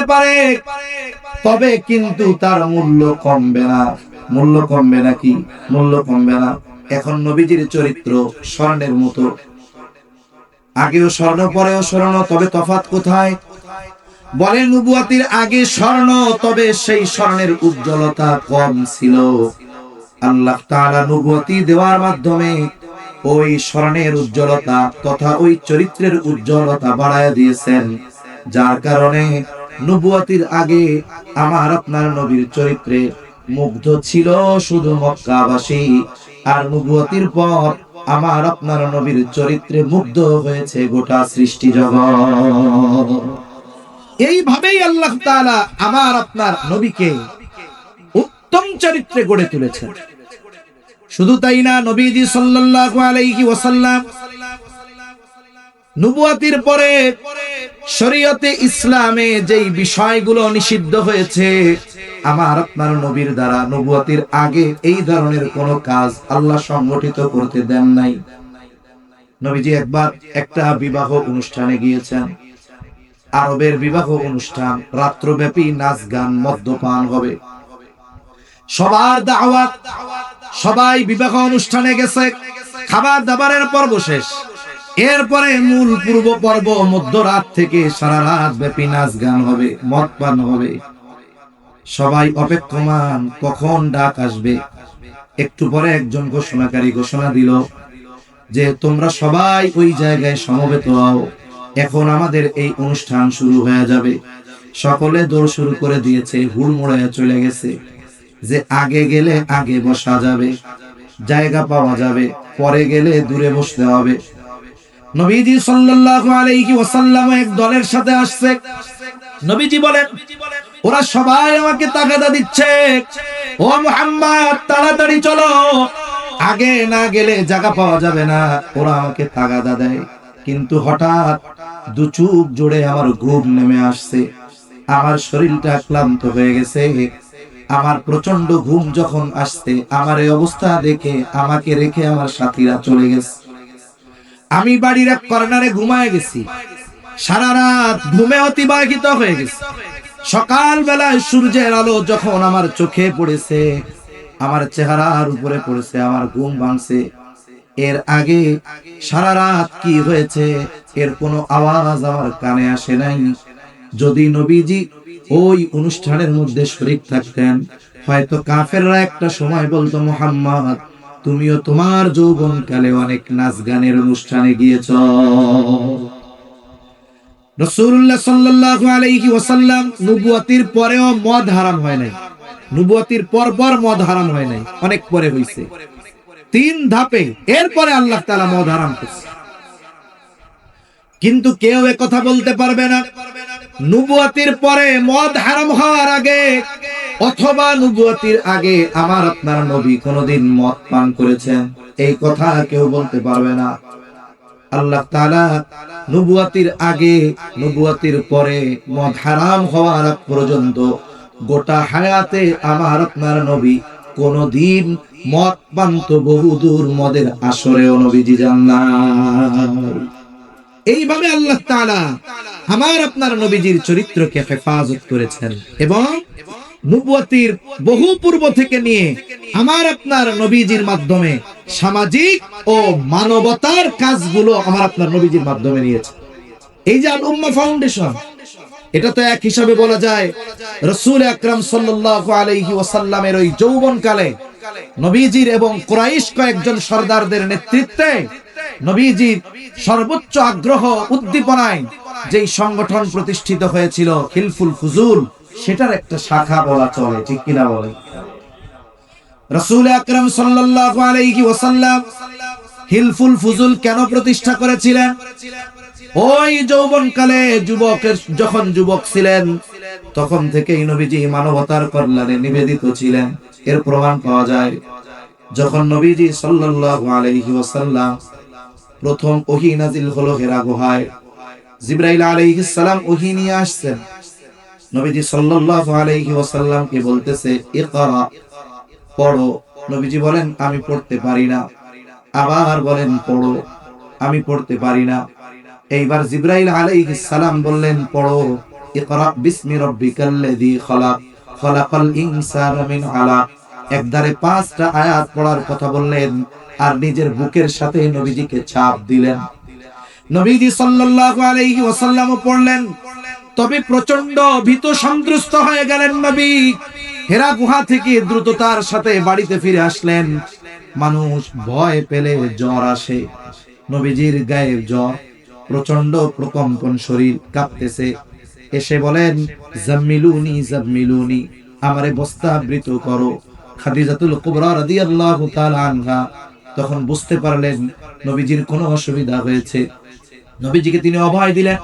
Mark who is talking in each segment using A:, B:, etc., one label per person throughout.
A: পারে, তবে কিন্তু তার মূল্য কমবে না। মূল্য কমবে নাকি? মূল্য কমবে না। এখন নবীজির চরিত্র স্বর্ণের মতো, আগেও স্বর্ণ পরেও স্বর্ণ, তবে তফাৎ কোথায়? বলে নবুয়তির আগে স্বর্ণ, তবে সেই স্বর্ণের উজ্জ্বলতা কম ছিল। আল্লাহ তাআলা নবুয়তি দেওয়ার মাধ্যমে ওই স্বর্ণের উজ্জ্বলতা তথা ওই চরিত্রের উজ্জ্বলতা বাড়ায় দিয়েছেন, যার কারণে নবুয়তির আগে আমার আপনার নবীর চরিত্রে মুগ্ধ ছিল শুধু মক্কাবাসী, আর নবুয়তির পর আমার আপনার নবীর চরিত্রে মুগ্ধ হয়েছে গোটা সৃষ্টি জগৎ। এইভাবেই আল্লাহ তাআলা আমার আপনার নবীকে উত্তম চরিত্রে গড়ে তুলেছেন। শুধু তাই না, নবীজি সাল্লাল্লাহু আলাইহি ওয়াসাল্লাম নবুয়তির পরে শরীয়তে ইসলামে যেই বিষয়গুলো নিষিদ্ধ হয়েছে, আমার আপনার নবীর দ্বারা নবুয়তির আগে এই ধরনের কোন কাজ আল্লাহ সংগঠিত করতে দেন নাই। নবীজি একবার একটা বিবাহ অনুষ্ঠানে গিয়েছেন, আরবের বিবাহ অনুষ্ঠান, রাত্রব্যাপী নাচ গান মদ্যপান হবে, সবার দাওয়াত, সবাই বিবাহ অনুষ্ঠানে গেছে, খাবার দাবারের পর্ব শেষ, এরপরে মূল পূর্ব পর্ব মধ্যরাত থেকে সারা রাত ব্যাপী নাচ গান হবে, মদ পান হবে। সবাই অপেক্ষমান কখন ডাক আসবে। একটু পরে একজন ঘোষণাকারী ঘোষণা দিল যে তোমরা সবাই ওই জায়গায় সমবেত হও, এখন আমাদের এই অনুষ্ঠান শুরু হয়ে যাবে। সকলে দৌড় শুরু করে দিয়েছে, হুড়মুড়ায় চলে গেছে যে আগে গেলে আগে বসা যাবে, জায়গা পাওয়া যাবে, পরে গেলে দূরে বসতে হবে। নবীজি সাল্লাল্লাহু আলাইহি ওয়াসাল্লাম এক দলের সাথে আসছে। নবীজি বলেন, ওরা সবাই আমাকে তাগাদা দিচ্ছে, ও মুহাম্মদ তাড়াতাড়ি চলো, আগে না গেলে জায়গা পাওয়া যাবে না। ওরা আমাকে তাগাদা দেয়, কিন্তু হঠাৎ দু চোখ জোড়ে আমার ঘুম নেমে আসছে, আমার শরীরটা ক্লান্ত হয়ে গেছে। আমার প্রচন্ড ঘুম যখন আসছে, আমার এই অবস্থা দেখে আমাকে রেখে আমার সাথীরা চলে গেছে। আমি বাড়ির এক কর্নারে ঘুমায় গেছি, সারা রাত ঘুমে অতিবাহিত হয়ে গেছে। সকাল বেলায় সূর্যের আলো যখন আমার চোখে পড়েছে, আমার চেহারার উপরে পড়েছে, আমার ঘুম ভাঙছে। এর আগে সারা রাত কি হয়েছে এর কোনো আওয়াজ আমার কানে আসে নাই। যদি নবীজি ওই অনুষ্ঠানের মধ্যে শরীক থাকতেন, হয়তো কাফেররা একটা সময় বলতো, মুহাম্মদ তুমিও তোমার যৌবনকালে অনেক নাচ গানের অনুষ্ঠানে গিয়েছ। রাসূলুল্লাহ সাল্লাল্লাহু আলাইহি ওয়াসাল্লাম নবুয়তির পরেও মদ হারাম হয় নাই, নবুয়তির পর মদ হারাম হয় নাই, অনেক পরে হইছে, 3 ধাপে। এরপরে আল্লাহ তাআলা মদ হারাম করেছে। কিন্তু কেউ একথা বলতে পারবে না নবুয়তির পরে মদ হারাম হওয়ার আগে অথবা নবুয়তির আগে আমার আপনার নবী কোনদিন মদ পান করেছেন, এই কথা কেউ বলতে পারবে না। আল্লাহ তাআলা নবুয়তির আগে নবুয়তির পরে মদ হারাম হওয়ার আগ পর্যন্ত গোটা হায়াতে আমার আপনার নবী কোনদিন মদ পান তো বহুদূর, মদের আসরেও নবীজি যান না। এইভাবে আল্লাহ তাআলা আমার আপনার নবীজির চরিত্রকে হেফাজত করেছেন এবং নবুয়তির বহু পূর্ব থেকে নিয়ে আমার আপনার নবীজির মাধ্যমে সামাজিক ও মানবতার কাজগুলো আমার আপনার নবীজির মাধ্যমে নিয়েছে। এই যে আল উম্মাহ ফাউন্ডেশন, এটা তো এক হিসাবে বলা যায় রাসূল আকরাম সাল্লাল্লাহু আলাইহি ওয়াসাল্লামের ওই যৌবনকালে নবীজির এবং কুরাইশ কয়েকজন সরদারদের নেতৃত্বে নবীজির সর্বোচ্চ আগ্রহ উদ্দীপনায় যেই সংগঠন প্রতিষ্ঠিত হয়েছিল হিলফুল ফুজুল, সেটার একটা শাখা বলা চলে, ঠিক কিনা বলে? রাসূল আকরাম সাল্লাল্লাহু আলাইহি ওয়াসাল্লাম হিলফুল ফুজুল কেন প্রতিষ্ঠা করেছিলেন? ওই যৌবনকালে যখন যুবক ছিলেন তখন থেকেই নবীজি মানবতার কল্যাণে নিবেদিত ছিলেন। এর প্রমাণ পাওয়া যায় যখন নবীজি সাল্লাল্লাহু আলাইহি ওয়াসাল্লাম প্রথম ওহী নাজিল হলো হেরা গুহায়, জিবরাইল আলাইহিস সালাম ওহী নিয়ে আসছেন। নবীজি সাল্লাল্লাহু আলাইহি ওয়াসাল্লামকে বলতেছে, ইকরা, পড়ো। নবীজি বলেন, আমি পড়তে পারি না। আবার বলেন, পড়ো। আমি পড়তে পারি না। এইবার জিবরাইল আলাইহিস সালাম বললেন, পড়ো। ইকরা বিসমি রাব্বিকাল্লাযী খালাক খালাকাল ইনসানা মিন আলাক। একদারে 5টা আয়াত পড়ার কথা বললেন আর নিজের বুকের সাথে নবীজিকে চাপ দিলেন। নবীজি সাল্লাল্লাহু আলাইহি ওয়াসাল্লাম পড়লেন, তবে প্রচন্ড ভীত সন্ত্রস্ত হয়ে গেলেন নবী। হেরা গুহা থেকে দ্রুততার সাথে বাড়িতে ফিরে আসলেন। মানুষ ভয় পেলে জ্বর আসে, নবীজির গায়ে জ্বর, প্রচন্ড প্রকম্পন, শরীর কাঁপতেছে। এসে বলেন, জাম্মিলুনি জাম্মিলুনি, আমারে বস্ত্রাবৃত করো। খাদিজাতুল কুবরা রাদিয়াল্লাহু তাআলা আনহা তখন বুঝতে পারলেন নবীজির কোনো অসুবিধা হয়েছে। নবীজিকে তিনি অভয় দিলেন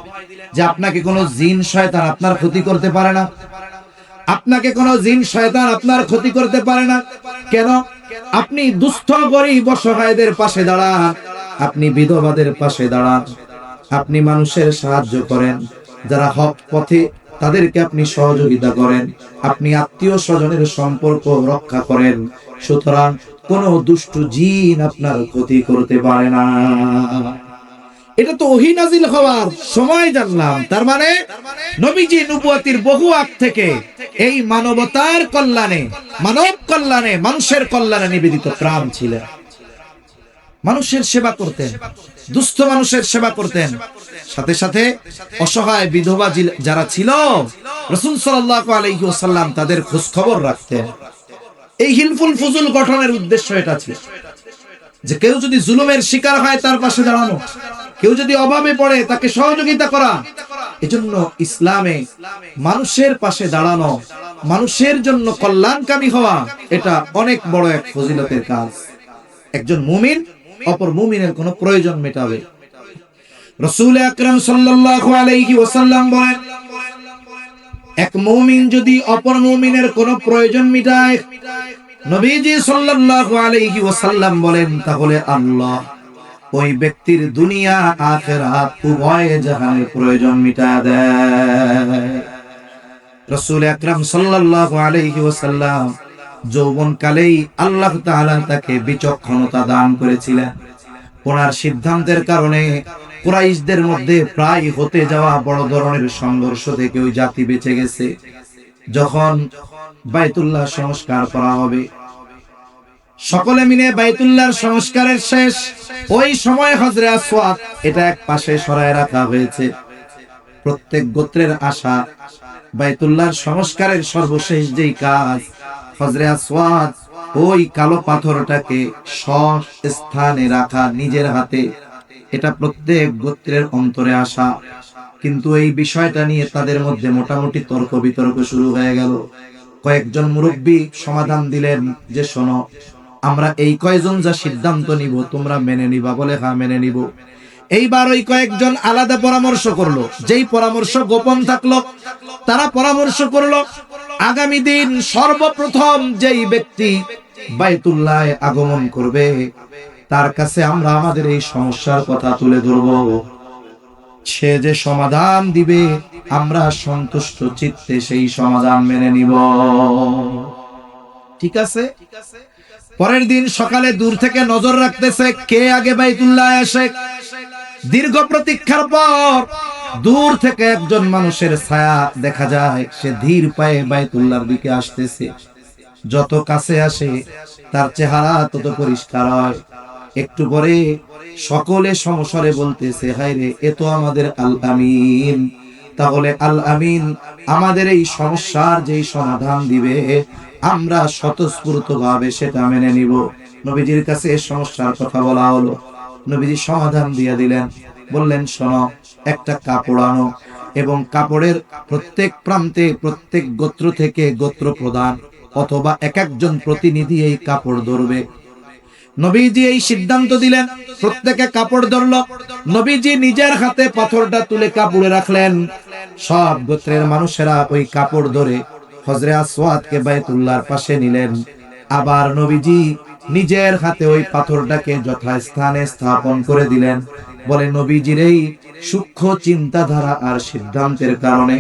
A: যে আপনাকে কোনো জিন শয়তান আপনার ক্ষতি করতে পারে না, আপনাকে কোনো জিন শয়তান আপনার ক্ষতি করতে পারে না। কেন? আপনি দুস্থ গরীব অসহায়দের পাশে দাঁড়ান, আপনি বিধবাদের পাশে দাঁড়ান, আপনি মানুষের সাহায্য করেন, যারা হক পথে তাদেরকে আপনি সহযোগিতা করেন, আপনি আত্মীয় স্বজনের সম্পর্ক রক্ষা করেন। সুতরাং কোন দুষ্ট জিন আপনার ক্ষতি করতে পারে না। এটা তো ওহী নাজিল হওয়ার সময় জানলাম। তার মানে নবীজি নবুয়তির বহু আগ থেকে এই মানবতার কল্যাণে, মানব কল্যাণে, মানুষের কল্যাণে নিবেদিত প্রাণ ছিলেন। মানুষের সেবা করতেন, দুস্থ মানুষের সেবা করতেন, সাথে সাথে অসহায় বিধবা যারা ছিল রাসূল সাল্লাল্লাহু আলাইহি ওয়াসাল্লাম তাদের খোঁজ খবর রাখতেন। এই হিলফুল ফুজুল গঠনের উদ্দেশ্য এটা ছিল যে কেউ যদি জুলুমের শিকার হয় তার পাশে দাঁড়ানো, কেউ যদি অভাবে পড়ে তাকে সহযোগিতা করা। এজন্য ইসলামে মানুষের পাশে দাঁড়ানো, মানুষের জন্য কল্যাণকামী হওয়া, এটা অনেক বড় এক ফজিলতের কাজ। একজন মুমিন অপর মুমিনের কোনো প্রয়োজন মেটাবে। রাসূল আকরাম সাল্লাল্লাহু আলাইহি ওয়াসাল্লাম বলেন, এক মুমিন যদি অপর মুমিনের কোনো প্রয়োজন মেটায়, নবীজি সাল্লাল্লাহু আলাইহি ওয়াসাল্লাম বলেন, তাহলে আল্লাহ ওই ব্যক্তির দুনিয়া আখিরাত উভয় জাহানের প্রয়োজন মিটায় দেয়। রাসূল আকরাম সাল্লাল্লাহু আলাইহি ওয়াসাল্লাম যৌবনকালেই আল্লাহ তাআলা তাকে বিচক্ষণতা দান করেছিলেন। ওনার সিদ্ধান্তের কারণে কুরাইশদের মধ্যে প্রায় হতে যাওয়া বড় ধরনের সংঘর্ষ থেকে ওই জাতি বেঁচে গেছে। যখন বাইতুল্লাহ সংস্কার করা হবে, সকলে মিলে বাইতুল্লাহর সংস্কারের শেষ, ওই সময় হজরে আসওয়াদ এটা এক পাশে সরায় রাখা হয়েছে। প্রত্যেক গোত্রের আশা বাইতুল্লাহর সংস্কারের সর্বশেষ যেই কাজ, হজরে আসওয়াদ ওই কালো পাথরটাকে স্থানে রাখা নিজের হাতে, এটা প্রত্যেক গোত্রের অন্তরে আসা। কিন্তু এই বিষয়টা নিয়ে তাদের মধ্যে মোটামুটি তর্ক বিতর্ক শুরু হয়ে গেল। কয়েকজন মুরব্বী সমাধান দিলেন যে শোনো, আমরা এই কয়জন যা সিদ্ধান্ত নিব তোমরা মেনে নিবা? বলে হ্যাঁ মেনে নিব। এইবার ওই কয়েকজন আলাদা পরামর্শ করলো, যেই পরামর্শ গোপন থাকলো তারা পরামর্শ করলো, আগামী দিন সর্বপ্রথম যেই ব্যক্তি বাইতুল্লাহ আগমন করবে তার কাছে আমরা আমাদের এই সমস্যার কথা তুলে ধরবো। সে যে সমাধান দিবে আমরা সন্তুষ্ট চিত্তে সেই সমাধান মেনে নিব। ঠিক আছে? পরের দিন সকালে দূর থেকে নজর রাখতেছে কে আগে বাইতুল্লাহ আসে। দীর্ঘ প্রতীক্ষার পর দূর থেকে একজন মানুষের ছায়া দেখা যায়, সে ধীর পায়ে বাইতুল্লাহর দিকে আসতেছে। যত কাছে আসে তার চেহারা তত পরিষ্কার হয়। একটু পরে সকলে সমস্বরে বলতেছে, হায় রে, এ তো আমাদের আল আমিন। তাহলে আল আমিন আমাদের এই সমস্যার যেই সমাধান দিবে আমরা স্বতঃস্ফূর্ত ভাবে সেটা মেনে নিব। নবীজির কাছে এই সমস্যার কথা বলা হলো, নবীজি সমাধান দিয়ে দিলেন। বললেন, শোনো, একটা কাপড় আনো এবং কাপড়ের প্রত্যেক প্রান্তে প্রত্যেক গোত্র থেকে গোত্র প্রধান অথবা এক একজন প্রতিনিধি এই কাপড় ধরবে। নবীজি এই সিদ্ধান্ত দিলেন, প্রত্যেকে কাপড় ধরল। নবীজি নিজের হাতে পাথরটা তুলে কাপড়ে রাখলেন। সব গোত্রের মানুষেরা ওই কাপড় ধরে হজরে আসওয়াদকে বাইতুল্লাহর পাশে নিলেন। আবার নবীজি নিজের হাতে ওই পাথরটাকে যথাস্থানে স্থাপন করে দিলেন। বলে, নবীজির এই সূক্ষ্ম চিন্তাধারা আর সিদ্ধান্তের কারণে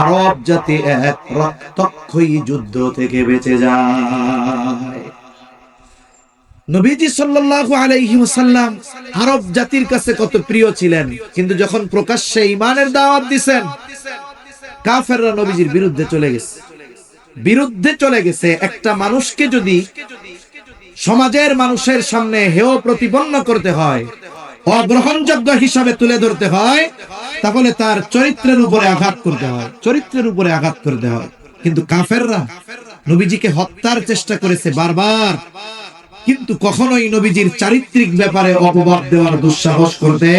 A: আরব জাতি এক রক্তক্ষয়ী যুদ্ধ থেকে বেঁচে যায়। নবীজি সাল্লাল্লাহু আলাইহি ওয়াসাল্লাম আরব জাতির কাছে কত প্রিয় ছিলেন, কিন্তু যখন প্রকাশ্যে ঈমানের দাওয়াত দিবেন কাফেররা নবীজির বিরুদ্ধে চলে গেছে। একটা মানুষকে যদি সমাজের মানুষের সামনে হেয় প্রতিপন্ন করতে হয়, অগ্রহণযোগ্য হিসাবে তুলে ধরতে হয়, তাহলে তার চরিত্রের উপরে আঘাত করতে হয়। কিন্তু কাফেররা নবীজিকে হত্যার চেষ্টা করেছে বারবার, কিন্তু কখনোই নবীজির চারিত্রিক ব্যাপারে অপবাদ দেওয়ার দুঃসাহস করতে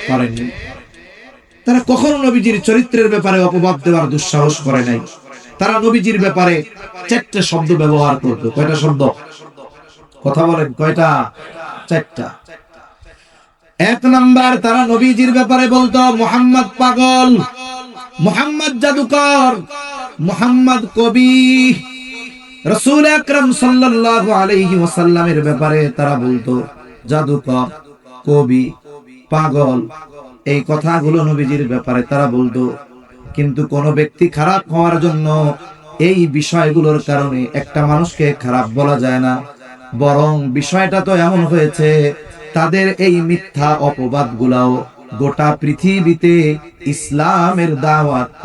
A: পারেনি। তারা কখনো নবীজির চরিত্রের ব্যাপারে অপবাদ দেওয়ার দুঃসাহস করে নাই। তারা নবীজির ব্যাপারে 4টা শব্দ ব্যবহার করত। কয়টা শব্দ? কথা বলেন, কয়টা? 4টা। 1 নাম্বার, তারা নবীজির ব্যাপারে বলতো মুহাম্মদ পাগল, মুহাম্মদ জাদুকর, মুহাম্মদ কবি। রাসূল আকরাম সাল্লাল্লাহু আলাইহি ওয়াসাল্লামের ব্যাপারে তারা বলতো জাদুকর, কবি, পাগল। এই কথাগুলো নবীজির ব্যাপারে তারা বলতো। কিন্তু কোন ব্যক্তি খারাপ হওয়ার জন্য এই বিষয়গুলোর কারণে একটা মানুষকে খারাপ বলা যায় না। বরং বিষয়টা তো এমন হয়েছে, তাদের এই মিথ্যা অপবাদগুলাও গোটা পৃথিবীতে ইসলামের দাওয়াত।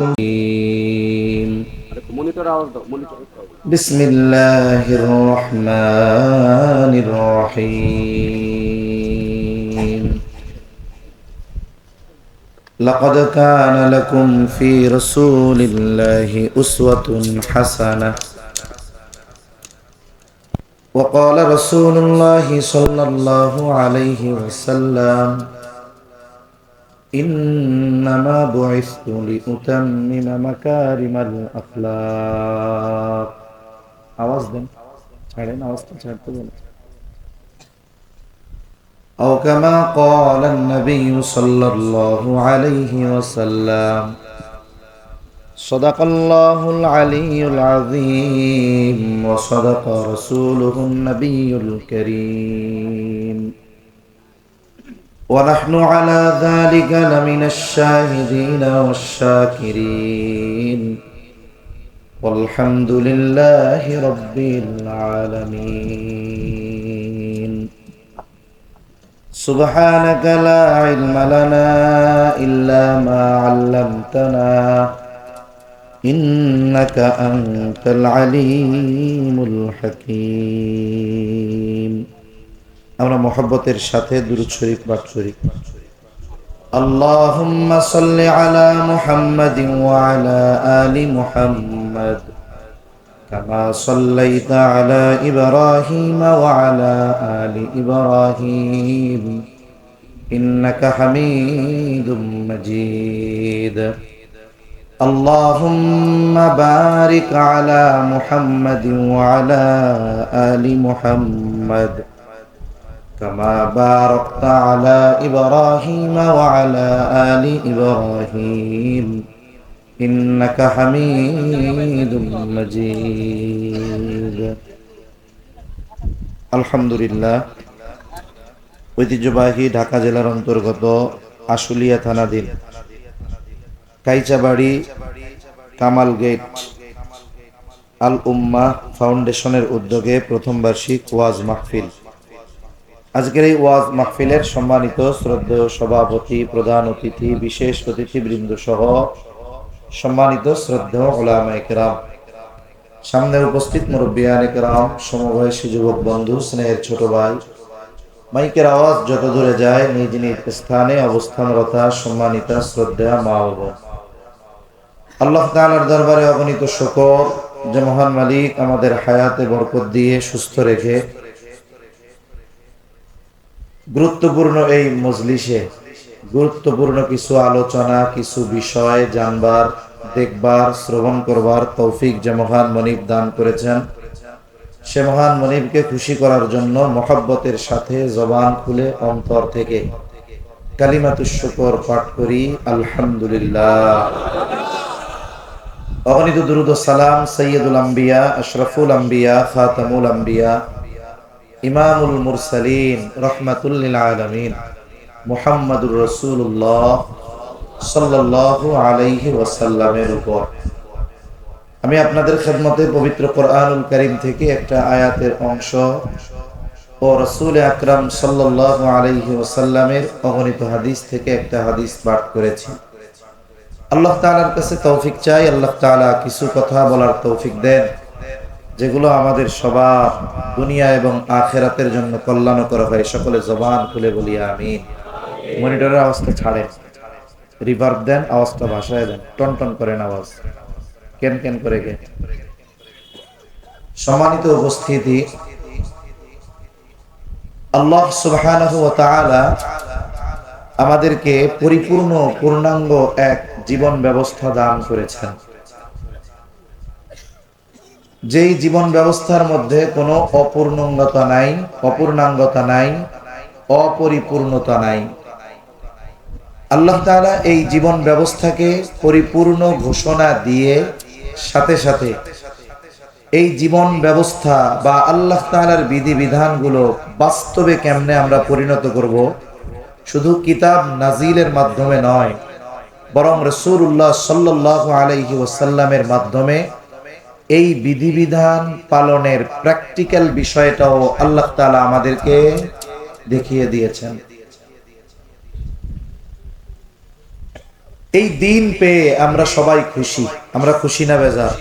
A: বিসমিল্লাহির রহমানির রহিম। لقد كان لكم في رسول الله أسوة حسنة. وقال رسول الله صلى الله عليه وسلم إنما بعثت لأتمم مكارم الأخلاق. आवाज दें, छाड़ें आवाज तो छाड़ते बोले. أو كما قال النبي صلى الله عليه وسلم صدق الله العلي العظيم وصدق رسوله النبي الكريم ونحن على ذلك لمن الشاهدين والشاكرين والحمد لله رب العالمين. سبحانك لا علم لنا إلا ما علمتنا إنك أنت العليم الحكيم. আমরা মহব্বতের সাথে দুরূদ শরীফ পাঠ করি। اللهم صل على محمد وعلى آل محمد كما صليت على إبراهيم وعلى آل إبراهيم إنك حميد مجيد. اللهم بارك على محمد وعلى آل محمد كما باركت على إبراهيم وعلى آل إبراهيم إنك حميد مجيد. আলহামদুলিল্লাহ। ঐতিহ্যবাহী ঢাকা জেলার অন্তর্গত আশুলিয়া থানাধীন কাইচাবাড়ি কামাল গেট আল উম্মাহ ফাউন্ডেশনের উদ্যোগে প্রথম বার্ষিক ওয়াজ মাহফিল। আজকের এই ওয়াজ মাহফিলের সম্মানিত শ্রদ্ধেয় সভাপতি, প্রধান অতিথি, বিশেষ অতিথিবৃন্দ সহ সম্মানিত শ্রদ্ধেয় উলামায়ে কেরাম, সামনে উপস্থিত মুরব্বিয়ানে কেরাম, সমবয়সী যুবক বন্ধু, স্নেহের ছোট ভাই, মাইকের আওয়াজ যত দূরে যায় নিজ নিজ স্থানে অবস্থানরত সম্মানিতা শ্রদ্ধা মা ও বোন, আল্লাহ তাআলার দরবারে অগণিত শুকর যে মহান মালিক আমাদের হায়াতে বরকত দিয়ে সুস্থ রেখে গুরুত্বপূর্ণ এই মজলিসে গুরুত্বপূর্ণ কিছু আলোচনা, কিছু বিষয় জানবার, দেখবার, শ্রবণ করবার তৌফিক যে মহান মনিব দান করেছেন, সে মহান মনিবকে খুশি করার জন্য মহব্বতের সাথে জবান খুলে অন্তর থেকে কালিমাতুশ শুকর পাঠ করি আলহামদুলিল্লাহ। অগণিত দুরূদ ও সালাম সাইয়্যিদুল আম্বিয়া, আশরাফুল আম্বিয়া, খাতামুল আম্বিয়া, ইমামুল মুরসালিন, রাহমাতুল লিল আলামিন মুহাম্মাদুর রাসূলুল্লাহ সাল্লাল্লাহু আলাইহি ওয়াসাল্লামের উপর। আমি আপনাদের খেদমতে পবিত্র কোরআনুল কারীম থেকে একটা আয়াতের অংশ ও রাসূল আকরাম সাল্লাল্লাহু আলাইহি ওয়াসাল্লামের অগণিত হাদিস থেকে একটা হাদিস পাঠ করেছি। আল্লাহ তাআলার কাছে তৌফিক চাই, আল্লাহ তাআলা কিছু কথা বলার তৌফিক দেন যেগুলো আমাদের সবার দুনিয়া এবং আখিরাতের জন্য কল্যাণকর হয়। সকলে জবান খুলে বলি আমিন। মনিটরের আওয়াজটা ছাড়েন, রিভার্ব দেন, আওয়াজটা ভাষায় দেন, টন টন করেন আওয়াজ, কেন কেন করে গে। সম্মানিত উপস্থিতি, আল্লাহ সুবহানাহু ওয়া তাআলা আমাদেরকে পরিপূর্ণ পূর্ণাঙ্গ এক জীবন ব্যবস্থা দান করেছেন, যেই জীবন ব্যবস্থার মধ্যে কোনো অপূর্ণাঙ্গতা নাই, অপরিপূর্ণতা নাই। আল্লাহ তাআলা এই জীবন ব্যবস্থাকে পরিপূর্ণ ঘোষণা দিয়ে সাথে সাথে এই জীবন ব্যবস্থা বা আল্লাহ তাআলার বিধিবিধানগুলো বাস্তবে কেমনে আমরা পরিণত করব, শুধু কিতাব নাজিলের মাধ্যমে নয়, বরং রাসূলুল্লাহ সাল্লাল্লাহু আলাইহি ওয়াসাল্লামের মাধ্যমে এই বিধিবিধান পালনের প্র্যাকটিক্যাল বিষয়টাও আল্লাহ তাআলা আমাদেরকে দেখিয়ে দিয়েছেন। এই দিন পেয়ে আমরা সবাই খুশি। আমরা খুশি না বেজার?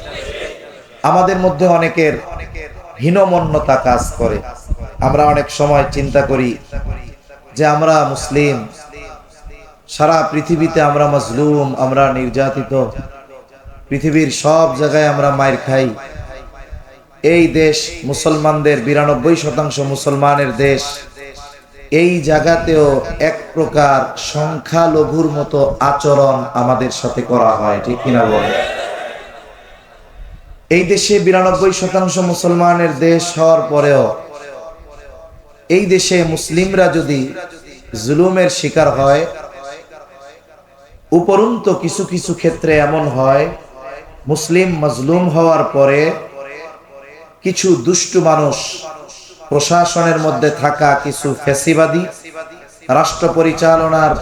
A: আমাদের মধ্যে অনেকের হীনমন্যতা কাজ করে। আমরা অনেক সময় চিন্তা করি যে আমরা মুসলিম, সারা পৃথিবীতে আমরা মাজলুম, আমরা নির্যাতিত, পৃথিবীর সব জায়গায় আমরা মাইর খাই। এই দেশ মুসলমানদের 92% মুসলমানের দেশ, এই জায়গাতেও এক প্রকার সংখ্যালঘুর মতো আচরণ আমাদের সাথে করা হয়, ঠিক কিনা বলে? এই দেশে 92% মুসলমানের দেশ হওয়ার পরেও এই দেশে মুসলিমরা যদি জুলুমের শিকার হয়, উপরন্তু কিছু কিছু ক্ষেত্রে এমন হয় মুসলিম মাজলুম হওয়ার পরে কিছু দুষ্টু মানুষ, প্রশাসনের মধ্যে থাকা কিছু ফ্যাসিবাদী, রাষ্ট্র পরিচালনার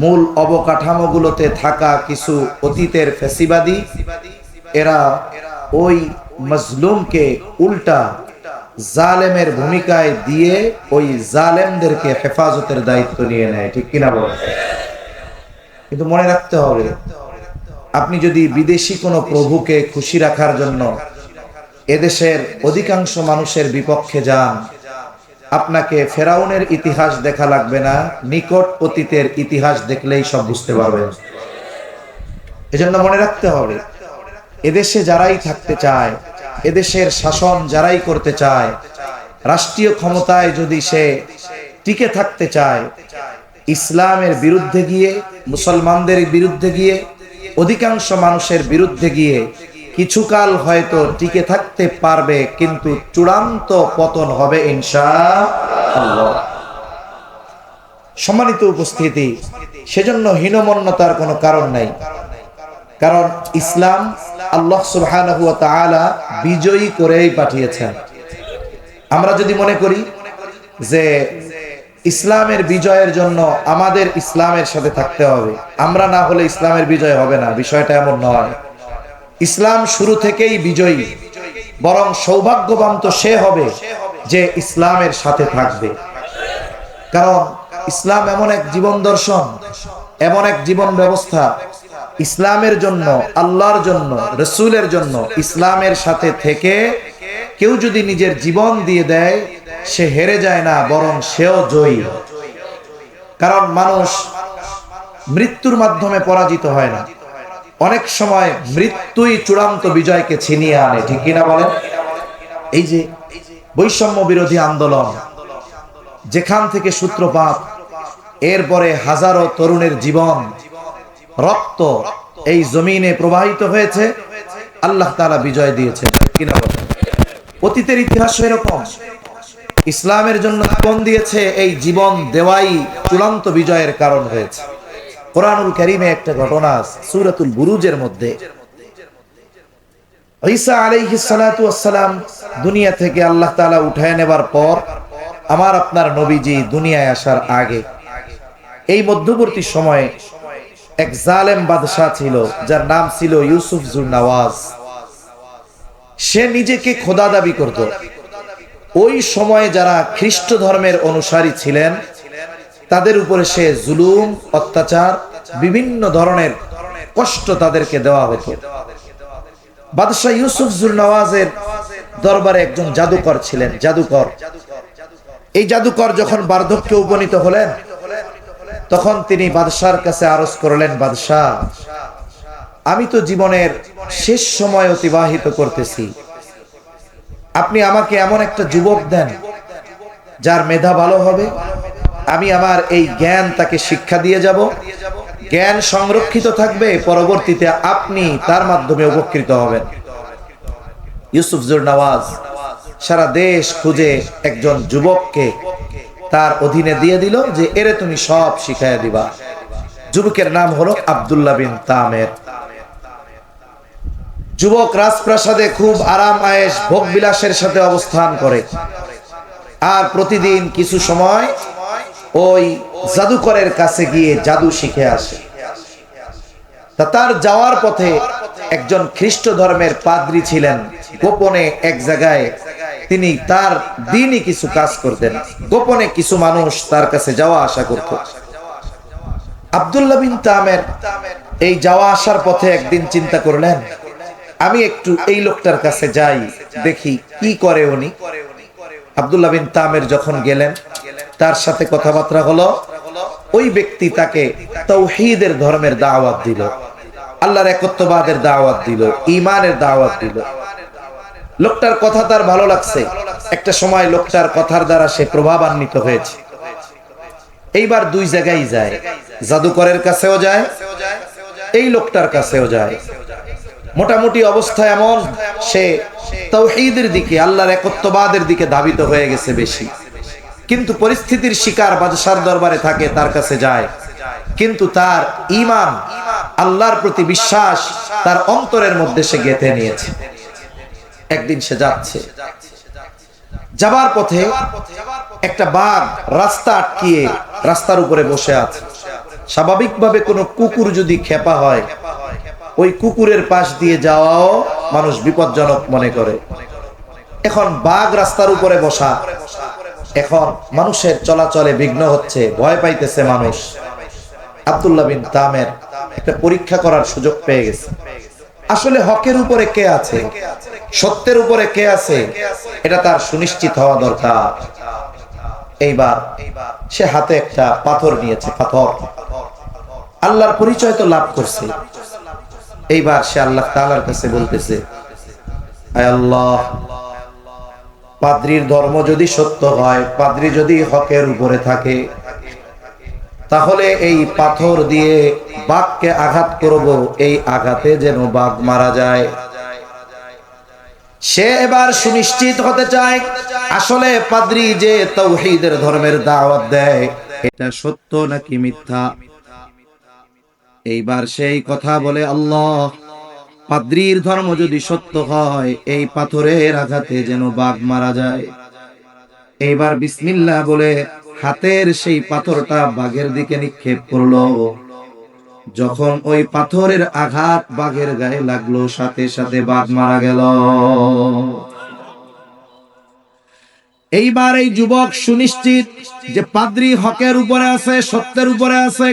A: মূল অবকাঠামোগুলোতে থাকা কিছু অতীতের ফ্যাসিবাদী, এরা ওই মাজলুমকে উল্টা জালেমের ভূমিকায় দিয়ে ওই জালেমদেরকে হেফাজতের দায়িত্ব নিয়ে নেয়, ঠিক কিনা বল? কিন্তু মনে রাখতে হবে, আপনি যদি বিদেশি কোনো প্রভুকে খুশি রাখার জন্য এদেশের অধিকাংশ মানুষের বিপক্ষে যান, আপনাকে ফেরাউনের ইতিহাস দেখা লাগবে না, নিকট অতীতের ইতিহাস দেখলেই সব বুঝতে পারবেন। এজন্য মনে রাখতে হবে, এদেশে যারাই থাকতে চায়, এদেশের শাসন যারাই করতে চায়, রাষ্ট্রীয় ক্ষমতায় যদি সে টিকে থাকতে চায়, ইসলামের বিরুদ্ধে গিয়ে, মুসলমানদের বিরুদ্ধে গিয়ে, অধিকাংশ মানুষের বিরুদ্ধে গিয়ে কিছুকাল হয়তো টিকে থাকতে পারবে, কিন্তু চূড়ান্ত পতন হবে ইনশাআল্লাহ। সম্মানিত উপস্থিতি, সেজন্য হীনমন্যতার কোনো কারণ নাই, কারণ ইসলাম আল্লাহ সুবহানাহু ওয়া তাআলা বিজয়ী করেই পাঠিয়েছেন। আমরা যদি মনে করি যে ইসলামের বিজয়ের জন্য আমাদের ইসলামের সাথে থাকতে হবে, আমরা না হলে ইসলামের বিজয় হবে না, বিষয়টা এমন নয়। ইসলাম শুরু থেকেই বিজয়ী, বরং সৌভাগ্যবান তো সে হবে যে ইসলামের সাথে থাকবে। কারণ ইসলাম এমন এক জীবন দর্শন, এমন এক জীবন ব্যবস্থা, ইসলামের জন্য, আল্লাহর জন্য, রাসূলের জন্য ইসলামের সাথে থেকে কেউ যদি নিজের জীবন দিয়ে দেয়, সে হেরে যায় না, বরং সেও জয়ী। কারণ মানুষ মৃত্যুর মাধ্যমে পরাজিত হয় না, অনেক সময় মৃত্যুই চূড়ান্ত বিজয়কে ছিনিয়ে আনে, ঠিক কিনা বলেন? এই যে বৈষম্য বিরোধী আন্দোলন যেখান থেকে সূত্রপাত, এরপরে হাজারো তরুণের জীবন, রক্ত এই জমিনে প্রবাহিত হয়েছে, আল্লাহ তাআলা বিজয় দিয়েছে, ঠিক কিনা বলেন? অতীতের ইতিহাস এরকম, ইসলামের জন্য জীবন দিয়েছে, এই জীবন দেওয়াই চূড়ান্ত বিজয়ের কারণ হয়েছে। কোরআনুল কারীমে একটা ঘটনা আছে, সূরাতুল বুরুজের মধ্যে। ঈসা আলাইহিস সালাতু ওয়াস সালাম দুনিয়া থেকে আল্লাহ তাআলা উঠায় নেবার পর, আমার আপনার নবীজি দুনিয়ায় আসার আগে এই মধ্যবর্তী সময়ে এক জালেম বাদশা ছিল, যার নাম ছিল ইউসুফ জুন্নাওয়াজ। সে নিজেকে খোদা দাবি করত। ওই সময়ে যারা খ্রিস্ট ধর্মের অনুসারী ছিলেন, তাদের উপরে সে জুলুম, অত্যাচার, বিভিন্ন ধরনের কষ্ট তাদেরকে দেওয়া হতো। বাদশাহ ইউসুফ জুলনওয়াজের দরবারে একজন জাদুকর ছিলেন, জাদুকর। এই জাদুকর যখন বার্ধক্যে উপনীত হলেন, তখন তিনি বাদশার কাছে আরজ করলেন, বাদশাহ, আমি তো জীবনের শেষ সময় অতিবাহিত করতেছি, আপনি আমাকে এমন একটা যুবক দেন যার মেধা ভালো হবে, আমি আমার এই জ্ঞান তাকে শিক্ষা দিয়ে যাব, জ্ঞান সংরক্ষিত থাকবে, পরবর্তীতে আপনি তার মাধ্যমে উপকৃত হবেন। ইউসুফ জুলনওয়াজ সারা দেশ খুঁজে একজন যুবককে তার অধীনে দিয়ে দিল যে এরে তুমি সব শিখাইয়া দিবা। যুবকের নাম হলো আব্দুল্লাহ বিন তামের। যুবক রাজপ্রাসাদে খুব আরাম আয়েশ ভোগ বিলাসের সাথে অবস্থান করে, আর প্রতিদিন কিছু সময় ওই জাদুকরের কাছে গিয়ে জাদু শিখে আসে। তা তার যাওয়ার পথে একজন খ্রিস্ট ধর্মের পাদ্রী ছিলেন, গোপনে এক জায়গায় তিনি তার দিনই কিছু কাজ করতেন, গোপনে কিছু মানুষ তার কাছে যাওয়া আসা করত। আব্দুল্লাহ বিন তামের এই যাওয়া আসার পথে একদিন চিন্তা করলেন, আমি একটু এই লোকটার কাছে যাই, দেখি কি করে উনি। আব্দুল্লাহ বিন তামের যখন গেলেন, তার সাথে কথাবার্তা হলো। ওই ব্যক্তি তাকে তাওহীদের ধর্মের দাওয়াত দিল, আল্লাহর একত্ববাদের দাওয়াত দিল, ঈমানের দাওয়াত দিল। লোকটার কথা তার ভালো লাগছে। একটা সময় লোকটার কথার দ্বারা সে প্রভাবান্বিত হয়েছে। এইবার দুই জায়গায় যায়, জাদুকরের কাছেও যায়, এই লোকটার কাছেও যায়। মোটামুটি অবস্থা এমন, সে তাওহীদের দিকে, আল্লাহর একত্ববাদের দিকে ধাবিত হয়ে গেছে বেশি। কিন্তু পরিস্থিতির শিকার, বাদশার দরবারে থাকে, তার কাছে যায়, কিন্তু তার ঈমান, আল্লাহর প্রতি বিশ্বাস তার অন্তরের মধ্যে সে গেঁথে নিয়েছে। একদিন সে যাচ্ছে, যাবার পথে একটা বাঘ রাস্তা আটকিয়ে রাস্তার উপরে বসে আছে। স্বাভাবিকভাবে কোনো কুকুর যদি খেপা হয়, ওই কুকুরের পাশ দিয়ে যাওয়াও মানুষ বিপজ্জনক মনে করে। এখন বাঘ রাস্তার উপরে বসা, এখন মানুষের চলাচলে বিঘ্ন হচ্ছে, ভয় পাইতেছে মানুষ। আব্দুল্লাহ বিন তামের একটা পরীক্ষা করার সুযোগ পেয়ে গেছে। আসলে হকের উপরে কে আছে, সত্যের উপরে কে আছে, এটা তার সুনিশ্চিত হওয়া দরকার। এইবার সে হাতে একটা পাথর নিয়েছে, পাথর, আল্লাহর পরিচয় তো লাভ করছে। এইবার সে আল্লাহ তাআলার কাছে বলতেছে, আয় আল্লাহ, পাদ্রীর ধর্ম যদি সত্য হয়, পাদ্রী যদি হকের উপরে থাকে, তাহলে এই পাথর দিয়ে বাঘকে আঘাত করব, এই আঘাতে যেন বাঘ মারা যায়। সে এবার সুনিশ্চিত হতে চায় আসলে পাদ্রী যে তাওহীদের ধর্মের দাওয়াত দেয়, এটা সত্য নাকি মিথ্যা। এইবার সেই কথা বলে, আল্লাহ, পাদ্রীর ধর্ম যদি সত্য হয়, এই পাথরের আঘাতে যেন বাঘ মারা যায়। এইবার বিসমিল্লাহ বলে হাতের সেই পাথরটা বাঘের দিকে নিক্ষেপ করলো। যখন ওই পাথরের আঘাত বাঘের গায়ে লাগলো, সাথে সাথে বাঘ মারা গেল। এইবার এই যুবক সুনিশ্চিত যে পাদ্রী হকের উপরে আছে, সত্যের উপরে আছে।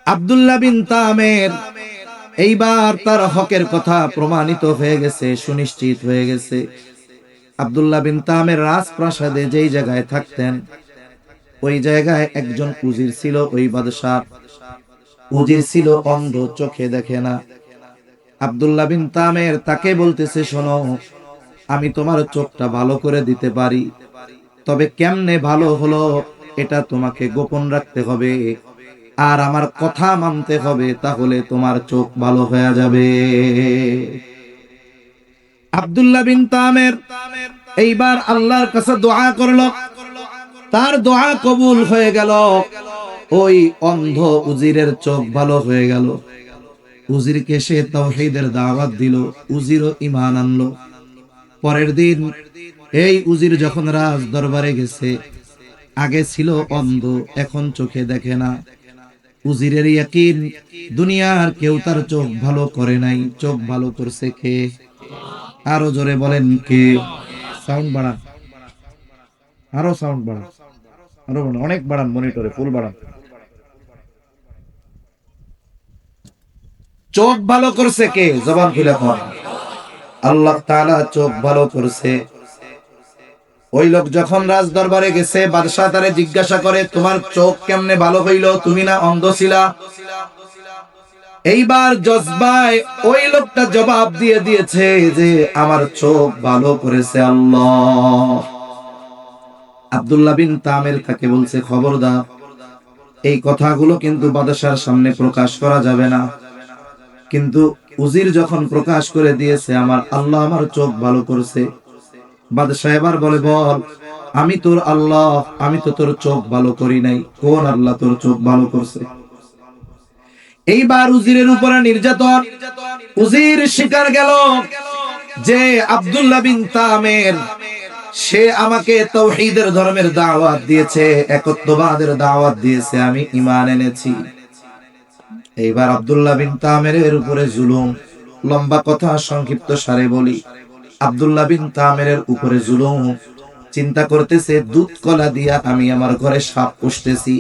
A: আব্দুল্লাহ বিন তামের এইবার তার হকের কথা প্রমাণিত হয়ে গেছে, সুনিশ্চিত হয়ে গেছে। আব্দুল্লাহ বিন তামের রাজপ্রাসাদে যেই জায়গায় থাকতেন, ওই জায়গায় একজন উজির ছিল। ওই বাদশাহ উজির ছিল অন্ধ, চোখে দেখে না। আব্দুল্লাহ বিন তামের তাকে বলতেছে, শোনো, আমি তোমার চোখটা ভালো করে দিতে পারি, তবে কেমনে ভালো হলো এটা তোমাকে গোপন রাখতে হবে, আর আমার কথা মানতে হবে, তাহলে তোমার চোখ ভালো হয়ে যাবে। আব্দুল্লাহ বিন তামের এইবার আল্লাহর কাছে দোয়া করলো, তার দোয়া কবুল হয়ে গেল। ওই অন্ধ উজিরের চোখ ভালো হয়ে গেল। উজিরকে সে তাওহীদের দাওয়াত দিল, উজিরও ঈমান আনলো। পরের দিন এই উজির যখন রাজ দরবারে গেছে, আগে ছিল অন্ধ, এখন চোখে দেখে না। উজিরের ইয়াকিন, দুনিয়ার কেউ তার চোখ ভালো করে নাই, চোখ ভালো করছে কে? আরো জোরে বলেন কে? সাউন্ড বাড়ান, আরো সাউন্ড বাড়ান, আরো অনেক বাড়ান, মনিটরে ফুল বাড়ান। চোখ ভালো করছে কে? জবান খুলে কর। আল্লাহ তাআলা চোখ ভালো করছে। ওই লোক যখন রাজ দরবারে গেছে, বাদশাহ তারে জিজ্ঞাসা করে, তোমার চোখ কেমনে ভালো হইল? তুমি না অন্ধ ছিলা? এইবার জজবায় ওই লোকটা জবাব দিয়ে দিয়েছে যে আমার চোখ ভালো করেছে আল্লাহ। আব্দুল্লাহ বিন তামির তাকে বলছে, খবরদার, এই কথাগুলো কিন্তু বাদশার সামনে প্রকাশ করা যাবে না। কিন্তু উজির যখন প্রকাশ করে দিয়েছে আমার আল্লাহ আমার চোখ ভালো করেছে, বাদশাহ এবার বলে, বল, আমি তোর আল্লাহ, আমি তো তোর চোখ ভালো করি নাই, কোন আল্লাহ তোর চোখ ভালো করছে? এইবার উজিরের উপরে নির্যাতন। উজির স্বীকার গেল যে আব্দুল্লাহ বিন তামির সে আমাকে তাওহীদের ধর্মের দাওয়াত দিয়েছে, একত্ববাদের দাওয়াত দিয়েছে, আমি ঈমান এনেছি। এইবার আব্দুল্লাহ বিন তামিরের উপরে জুলুম। লম্বা কথা সংক্ষিপ্ত সারে বলি, আব্দুল্লাহ বিন তামিরের উপরে জুলুম। চিন্তা করতেছে দুধ কলা দিয়া আমি আমার ঘরে সাপ পুষতেছি,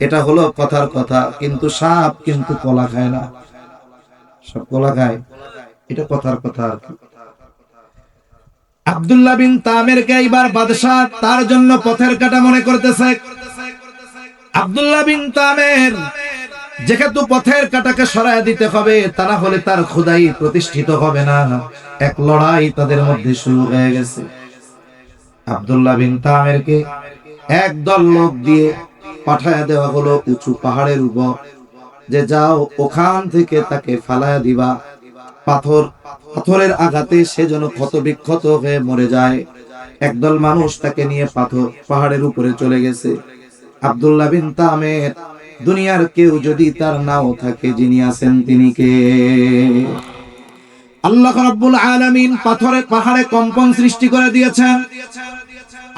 A: এটা হলো কথার কথা, কিন্তু সাপ কিন্তু কলা খায় না, সব কলা খায়, এটা কথার কথা আর কি। আব্দুল্লাহ বিন তামিরকে এইবার বাদশাহ তার জন্য পথের কাটা মনে করতেছে। আব্দুল্লাহ বিন তামির যেহেতু পথের কাটাকে সরায় দিতে হবে, তা না হলে তার খোদাই প্রতিষ্ঠিত হবে না, এক লড়াই তাদের মধ্যে শুরু হয়ে গেছে। আব্দুল্লাহ বিন তামিরকে একদল লোক দিয়ে পাঠায় দেওয়া হলো উঁচু পাহাড়ের উপর, যে যাও ওখান থেকে তাকে ফালায়া দিবা, পাথরের আঘাতে সে যেন ক্ষত বিক্ষত হয়ে মরে যায়। একদল মানুষ তাকে নিয়ে পাহাড়ের উপরে চলে গেছে। আব্দুল্লাহ বিন তামির, দুনিয়ার কেউ যদি তার নাও থাকে, যিনি আছেন তিনি কে? আল্লাহ রাব্বুল আলামিন পাহাড়ে কম্পন সৃষ্টি করে দিয়েছেন।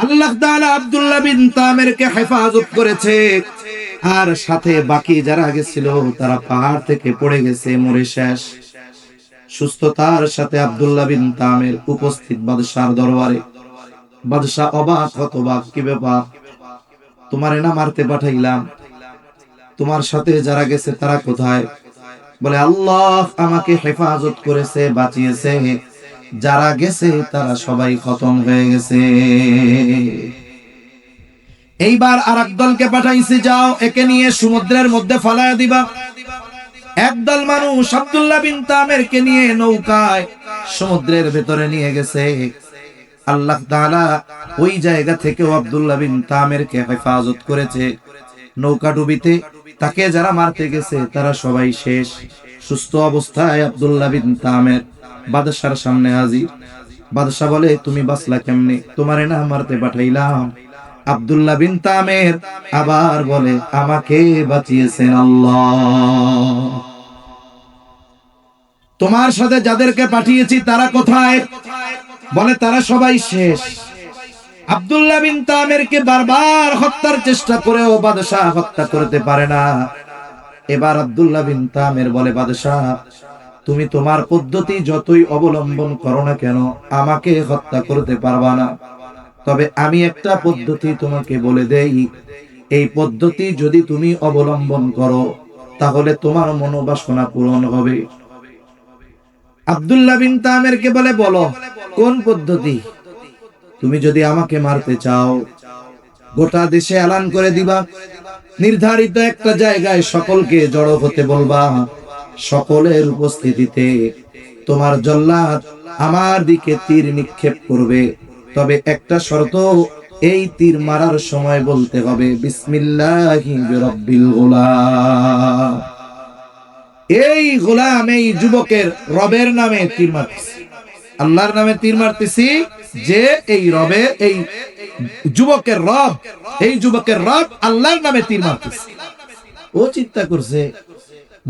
A: আল্লাহ তাআলা আব্দুল্লাহ বিন তামিরকে হেফাজত করেছে, আর সাথে বাকি যারা গেছিল তারা পাহাড় থেকে পড়ে গেছে, মরে শেষ। সুস্থতার সাথে আব্দুল্লাহ বিন তামির উপস্থিত বাদশার দরবারে। বাদশাহ অবাক হতবাক, কি ব্যাপার? তোমারে না মারতে পাঠাইলাম, তোমার সাথে যারা গেছে তারা কোথায়? বলে, আল্লাহ আমাকে হেফাজত করেছে, বাঁচিয়েছে, যারা গেছে তারা সবাই খতম হয়ে গেছে। এইবার আরেক দলকে পাঠাইছে, যাও একে নিয়ে সমুদ্রের মধ্যে ফালায়া দিবা। একদল মানুষ আব্দুল্লাহ বিন তামিরকে নিয়ে নৌকায় সমুদ্রের ভেতরে নিয়ে গেছে। আল্লাহ তাআলা ওই জায়গা থেকেও আব্দুল্লাহ বিন তামিরকে হেফাজত করেছে। নৌকা ডুবিতে তাকে যারা মারতে গেছে তারা সবাই শেষ। সুস্থ অবস্থায় আব্দুল্লাহ বিন তামির বাদশার সামনে হাজির। বাদশা বলে, তুমি বাঁচলা কেমনে? তোমারে না মারতে পাঠাইলাম। আব্দুল্লাহ বিন তামির আবার বলে, আমাকে বাঁচিয়েছেন আল্লাহ। তোমার সাথে যাদেরকে পাঠিয়েছি তারা কোথায়? বলে, তারা সবাই শেষ। আব্দুল্লাহ বিন তামিরকে বারবার হত্যার চেষ্টা করেও বাদশাহ হত্যা করতে পারে না। এবার আব্দুল্লাহ বিন তামির বলে, বাদশাহ, তুমি তোমার পদ্ধতি যতই অবলম্বন করো না কেন, আমাকে হত্যা করতে পারবা না। তবে আমি একটা পদ্ধতি তোমাকে বলে দেই, এই পদ্ধতি যদি তুমি অবলম্বন করো তাহলে তোমার মনোবাসনা পূরণ হবে। আব্দুল্লাহ বিন তামিরকে বলে, বলো কোন পদ্ধতি? তুমি যদি আমাকে মারতে চাও, গোটা দেশে এলান করে দিবা, নির্ধারিত একটা জায়গায় সকলকে জড়ো হতে বলবা, সকলের উপস্থিতিতে তোমার জল্লাদ আমার দিকে তীর নিক্ষেপ করবে। তবে একটা শর্ত, এই তীর মারার সময় বলতে হবে বিসমিল্লাহি বিরাব্বিল গোলাম। এই গোলাম, এই যুবকের রবের নামে তীর মারতেছি, আল্লাহর নামে তীর মারতেছি, যে এই রবের, এই যুবকের রব, এই যুবকের রব আল্লাহর নামে তীর মারতেছি। ও চিন্তা করছে,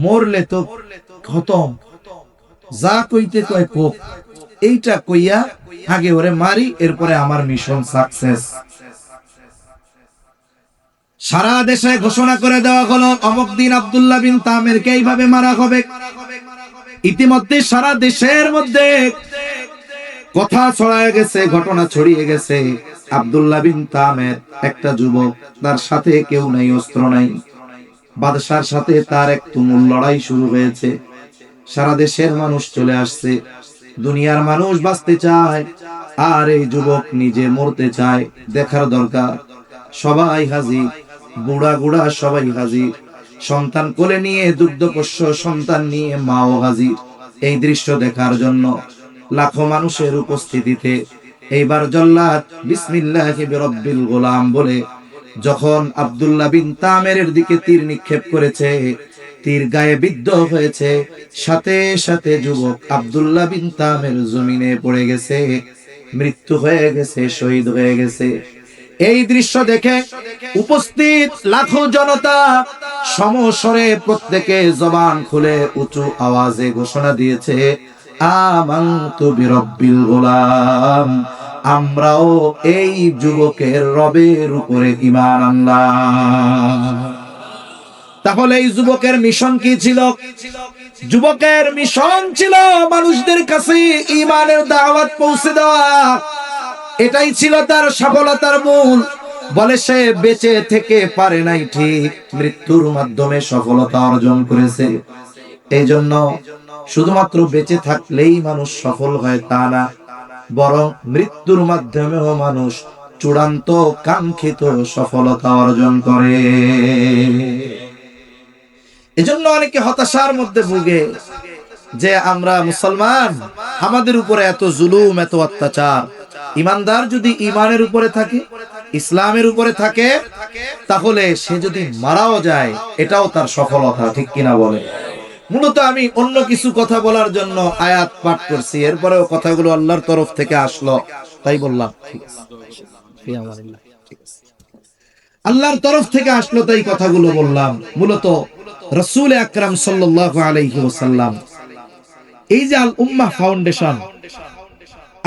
A: মরলে তো খতম, যা কইতে কয় কোক, এইটা কইয়া আগে ওরে মারি, এরপরে আমার মিশন সাকসেস। সারা দেশে ঘোষণা করে দেওয়া হলো অমুক দিন আব্দুল্লাহ বিন তামিরকে এইভাবে মারা হবে। ইতিমধ্যে সারা দেশের মধ্যে কথা ছড়ায় গেছে, ঘটনা ছড়িয়ে গেছে। আব্দুল্লাহ বিন তামির একটা যুবক, তার সাথে কেউ নাই, অস্ত্র নাই। বাদশার সাথে তার এক তুমুল লড়াই শুরু হয়েছে। সারা দেশের মানুষ চলে আসছে, দুনিয়ার মানুষ বাঁচতে চায়, আর এই যুবক নিজে মরতে চায়। দেখার দরকার। সবাই হাজির, বুড়া বুড়া সবাই হাজির, সন্তান কোলে নিয়ে, দুগ্ধপোষ্য সন্তান নিয়ে মাও হাজির। এই দৃশ্য দেখার জন্য লাখো মানুষের উপস্থিতিতে এইবার জল্লাদ বিসমিল্লাহি বিরব্বিল গোলাম বলে যখন আব্দুল্লাহ বিন তামেরের দিকে তীর নিক্ষেপ করেছে, তীর গায়ে বিদ্ধ হয়েছে, সাথে সাথে যুবক আব্দুল্লাহ বিন তামের জমিনে পড়ে গেছে, মৃত্যু হয়ে গেছে, শহীদ হয়ে গেছে। এই দৃশ্য দেখে উপস্থিত লাখো জনতা সমস্বরে প্রত্যেকে জবান খুলে উঁচু আওয়াজে ঘোষণা দিয়েছে, আমানতু বিরব্বিল গোলাম, আমরাও এই যুবকের রবের উপরে ঈমান আনলাম। তাহলে এই যুবকের মিশন কি ছিল? যুবকের মিশন ছিল মানুষদের কাছে ঈমানের দাওয়াত পৌঁছে দেওয়া। এটাই ছিল তার সফলতার মূল। বলে সে বেঁচে থেকে পারে নাই ঠিক, মৃত্যুর মাধ্যমে সফলতা অর্জন করেছে। এই জন্য শুধুমাত্র বেঁচে থাকলেই মানুষ সফল হয় তা না, বরং মৃত্যুর মাধ্যমেও মানুষ চূড়ান্ত কাঙ্ক্ষিত সফলতা অর্জন করে। এজন্য অনেকে হতাশার মধ্যে ভুগে যে আমরা মুসলমান, আমাদের উপরে এত জুলুম, এত অত্যাচার। ইমানদার যদি ইমানের উপরে থাকে, ইসলামের উপরে থাকে, তাহলে সে যদি মারাও যায় এটাও তার সফলতা, ঠিক কিনা বলে? মূলত আমি অন্য কিছু কথা বলার জন্য আয়াত পাঠ করছি, এরপরেও কথাগুলো আল্লাহর তরফ থেকে আসলো তাই বললাম। আল্লাহর তরফ থেকে আসলো তাই কথাগুলো বললাম। মূলত রাসূল আকরাম সাল্লাল্লাহু আলাইহি ওয়াসাল্লাম, এই যে আল উম্মাহ ফাউন্ডেশন,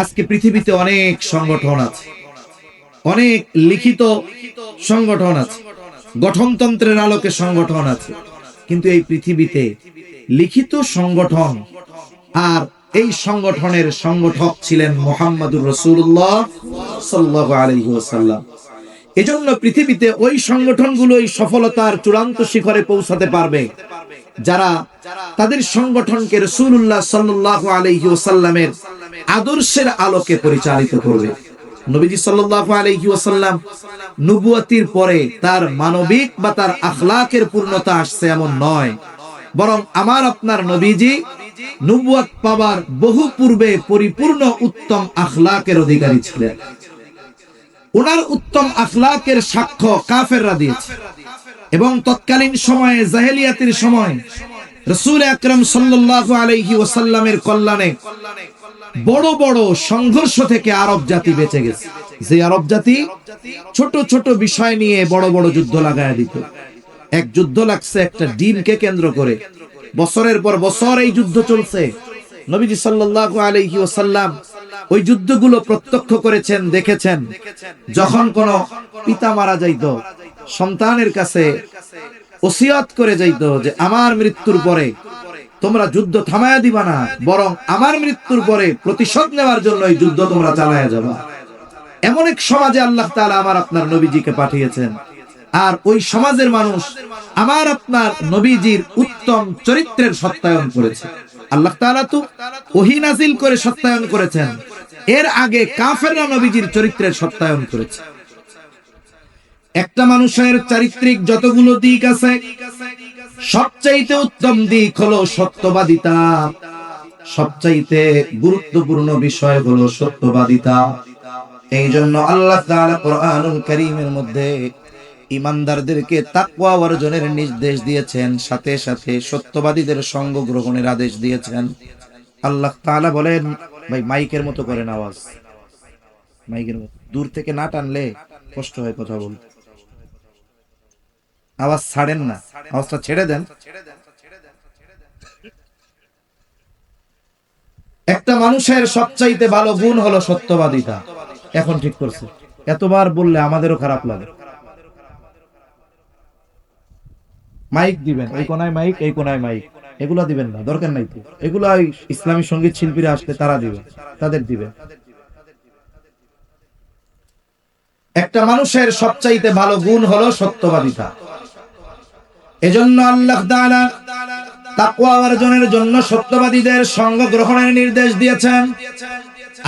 A: আজকে পৃথিবীতে অনেক সংগঠন আছে, অনেক লিখিত সংগঠন আছে, গঠনতন্ত্রের আলোকে সংগঠন আছে, কিন্তু এই পৃথিবীতে লিখিত সংগঠন আর এই সংগঠনের সংগঠক ছিলেন মুহাম্মদুর রাসূলুল্লাহ সাল্লাল্লাহু আলাইহি ওয়াসাল্লাম। এজন্য পৃথিবীতে ওই সংগঠনগুলো এই সফলতার চূড়ান্ত শিখরে পৌঁছাতে পারবে যারা তাদের সংগঠনকে রাসূলুল্লাহ সাল্লাল্লাহু আলাইহি ওয়াসাল্লামের আদর্শের আলোকে পরিচালিত করবে। নবীজি সাল্লাল্লাহু আলাইহি ওয়াসাল্লাম নবুয়তির পরে তার মানবিক বা তার আখলাকের পূর্ণতা আসছে এমন নয়, বরং আমার আপনার নবীজি নবুয়ত পাবার বহু পূর্বে পরিপূর্ণ উত্তম আখলাকের অধিকারী ছিলেন। ওনার উত্তম আখলাকের সাক্ষ্য কাফেররা দিয়েছে, এবং তৎকালীন সময়ে জাহেলিয়াতের সময় রাসূল আকরাম সাল্লাল্লাহু আলাইহি ওয়াসাল্লামের কল্যাণে বড় বড় সংঘর্ষ থেকে আরব জাতি বেঁচে গেছে। যে আরব জাতি ছোট ছোট বিষয় নিয়ে বড় বড় যুদ্ধ লাগায় দিত। এক যুদ্ধ লাগছে একটা ডিমকে কেন্দ্র করে, বছরের পর বছর এই যুদ্ধ চলছে। নবীজি সাল্লাল্লাহু আলাইহি ওয়াসাল্লাম ওই যুদ্ধগুলো প্রত্যক্ষ করেছেন, দেখেছেন। যখন কোন পিতা মারা যাইত, সন্তানের কাছে ওসিয়ত করে যাইত যে আমার মৃত্যুর পরে তোমরা যুদ্ধ থামায়া দিবা না, বরং আমার মৃত্যুর পরে প্রতিশোধ নেওয়ার জন্য এই যুদ্ধ তোমরা চালায়া যাবা। এমন এক সমাজে আল্লাহ তাআলা আমার আপনার নবীজিকে পাঠিয়েছেন, আর ওই সমাজের মানুষ আমার আপনার নবীজির উত্তম চরিত্রের সত্যায়ন করেছে। আল্লাহ তাআলা তো ওহী নাযিল করে সত্যায়ন করেছেন, এর আগে কাফেররা নবীজির চরিত্রের সত্যায়ন করেছে। একটা মানুষের চারিত্রিক যতগুলো দিক আছে, সবচাইতে উত্তম দিক হলো সত্যবাদিতা, সবচাইতে গুরুত্বপূর্ণ বিষয় হলো সত্যবাদিতা। এই জন্য আল্লাহ তাআলা কোরআনুল কারীমের মধ্যে ঈমানদারদেরকে তাকওয়া অর্জনের নির্দেশ দিয়েছেন, সাথে সাথে সত্যবাদীদের সঙ্গ গ্রহণের আদেশ দিয়েছেন। আল্লাহ তাআলা বলেন, ভাই মাইকের মতো করেন আওয়াজ, মাইকের মতো দূর থেকে না টানলে কষ্ট হয় কথা বলতে। আওয়াজ ছাড়েন না, আওয়াজটা ছেড়ে দেন। একটা মানুষের সবচাইতে ভালো গুণ হলো সত্যবাদিতা। এখন ঠিক করছে, এতবার বললে আমাদেরও খারাপ লাগে। মাইক দিবেন, এই কোনায় মাইক, এই কোনায় মাইক, এগুলা দিবেন না, দরকার নাই তো। এগুলা ইসলামী সঙ্গীত শিল্পীরা আসলে তারা দিবে, তাদের দিবেন। একটা মানুষের সবচাইতে ভালো গুণ হলো সত্যবাদিতা। এজন্য আল্লাহ তাআলা তাকওয়া অর্জনের জন্য সত্যবাদীদের সঙ্গ গ্রহণের নির্দেশ দিয়েছেন।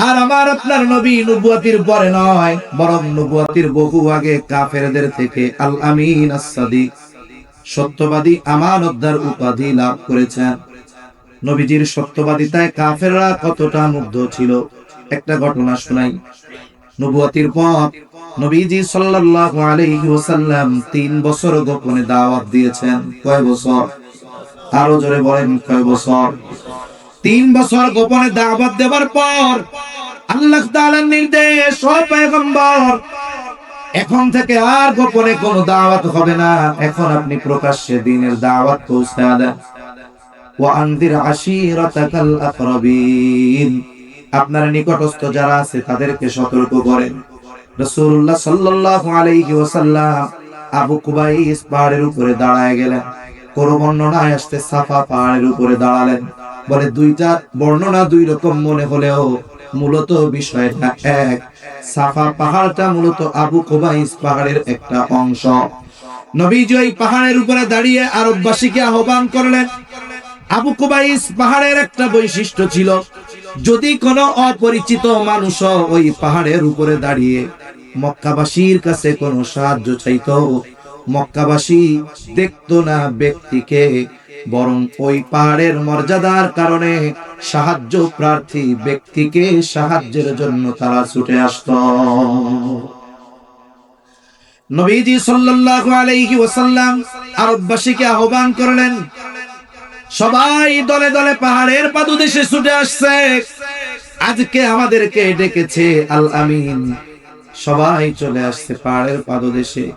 A: আর আমার আপনার নবী নবুয়তির পরে নয়, বরং নবুয়তির বহু আগে কাফেরদের থেকে আল আমিন আস-সাদিক, সত্যবাদী আমানতদার উপাধি লাভ করেছেন। নবীজির সত্যবাদিতায় কাফেররা কতটা মুগ্ধ ছিল, একটা ঘটনা শোনাই। নবুয়তির পর নবীজি সাল্লাল্লাহু আলাইহি ওয়াসাল্লাম 3 বছর গোপনে দাওয়াত দিয়েছেন। কয় বছর? আরো জোরে বলেন, কয় বছর? 3 বছর গোপনে দাওয়াত দেওয়ার পর আল্লাহ তাআলার নির্দেশ, ও পয়গম্বর, এখন থেকে আর গোপনে কোনো দাওয়াত হবে না, এখন আপনি প্রকাশ্যে দ্বীনের দাওয়াত পৌঁছায় দেন। ওয়া আনদির আশীরাতাকাল আকরাবিন, আপনার নিকটস্থ যারা আছে তাদেরকে সতর্ক করেন। রাসূলুল্লাহ সাল্লাল্লাহু আলাইহি ওয়াসাল্লাম আবু কুবাইস পাহাড়ের উপরে দাঁড়ায় গেলেন। কোন বর্ণনায় আসছে সাফা পাহাড়ের উপরে দাঁড়ালেন। বলে দুইটা বর্ণনা দুই রকম মনে হলেও মূলত বিষয়টা এক। সাফা পাহাড়টা মূলত আবু কুবাইস পাহাড়ের একটা অংশ। নবীজি ওই পাহাড়ের উপরে দাঁড়িয়ে আরববাসীকে আহ্বান করলেন। আবু কুবাইস পাহাড়ের একটা বৈশিষ্ট্য ছিল, যদি কোনো অপরিচিত মানুষ ওই পাহাড়ের উপরে দাঁড়িয়ে মক্কাবাসীর কাছে কোনো সাহায্য চাইতো, মক্কাবাসী দেখতো না ব্যক্তিকে, বরং ওই পাহাড়ের মর্যাদার কারণে সাহায্য প্রার্থী ব্যক্তিকে সাহায্যের জন্য তারা ছুটে আসতো। নবীজি সাল্লাল্লাহু আলাইহি ওয়াসাল্লাম আরববাসীকে আহ্বান করলেন। সবাই দলে দলে পাহাড়ের পাদদেশে ছুটে আসছে। আজকে আমাদেরকে ডেকেছে আল আমিন। সবাই চলে আসছে পাহাড়ের পাদদেশে।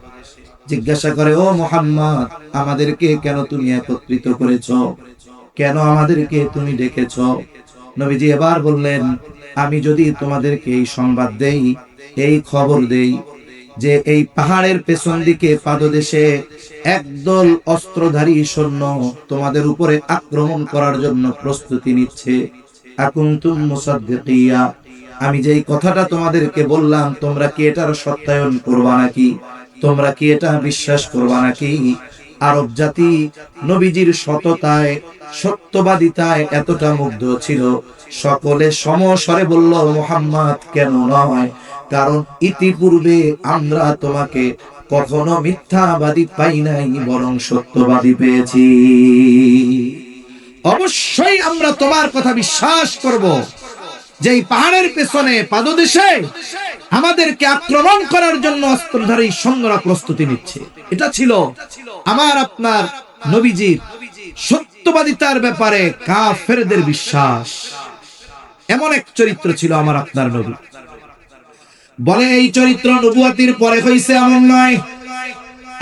A: জিজ্ঞাসা করে, ও মুহাম্মদ, আমাদেরকে কেন তুমি একত্রিত করেছো? কেন আমাদেরকে তুমি ডেকেছো? নবীজি এবার বললেন, আমি যদি তোমাদেরকে এই সংবাদ দেই, এই খবর দেই যে এই পাহাড়ের পেছন দিকে পাদদেশে একদল অস্ত্রধারী সৈন্য তোমাদের উপরে আক্রমণ করার জন্য প্রস্তুতি নিচ্ছে, আকুনতুম মুসাদ্দিকিয়া, আমি যেই কথাটা তোমাদেরকে বললাম তোমরা কি এটার সত্যায়ন করবা নাকি? তোমরা কি এটা বিশ্বাস করবা নাকি? আরব জাতি নবীজির সততায়, সত্যবাদিতায় এতটা মুগ্ধ ছিল, সকলে সমস্বরে বলল, মুহাম্মদ কেন নয়, কারণ ইতিপূর্বে আমরা তোমাকে কখনো মিথ্যাবাদী পাই নাই, বরং সত্যবাদী পেয়েছি। অবশ্যই আমরা তোমার কথা বিশ্বাস করব যে এই পাহাড়ের পেছনে পাদদেশে আমাদেরকে আক্রমণ করার জন্য অস্ত্রধারী সৈন্যরা প্রস্তুতি নিচ্ছে। এটা ছিল আমার আপনার নবীজির সত্যবাদিতার ব্যাপারে কাফেরদের বিশ্বাস। এমন এক চরিত্র ছিল আমার আপনার নবী। বলে এই চরিত্র নবুয়তির পরে হইছে এমন নয়।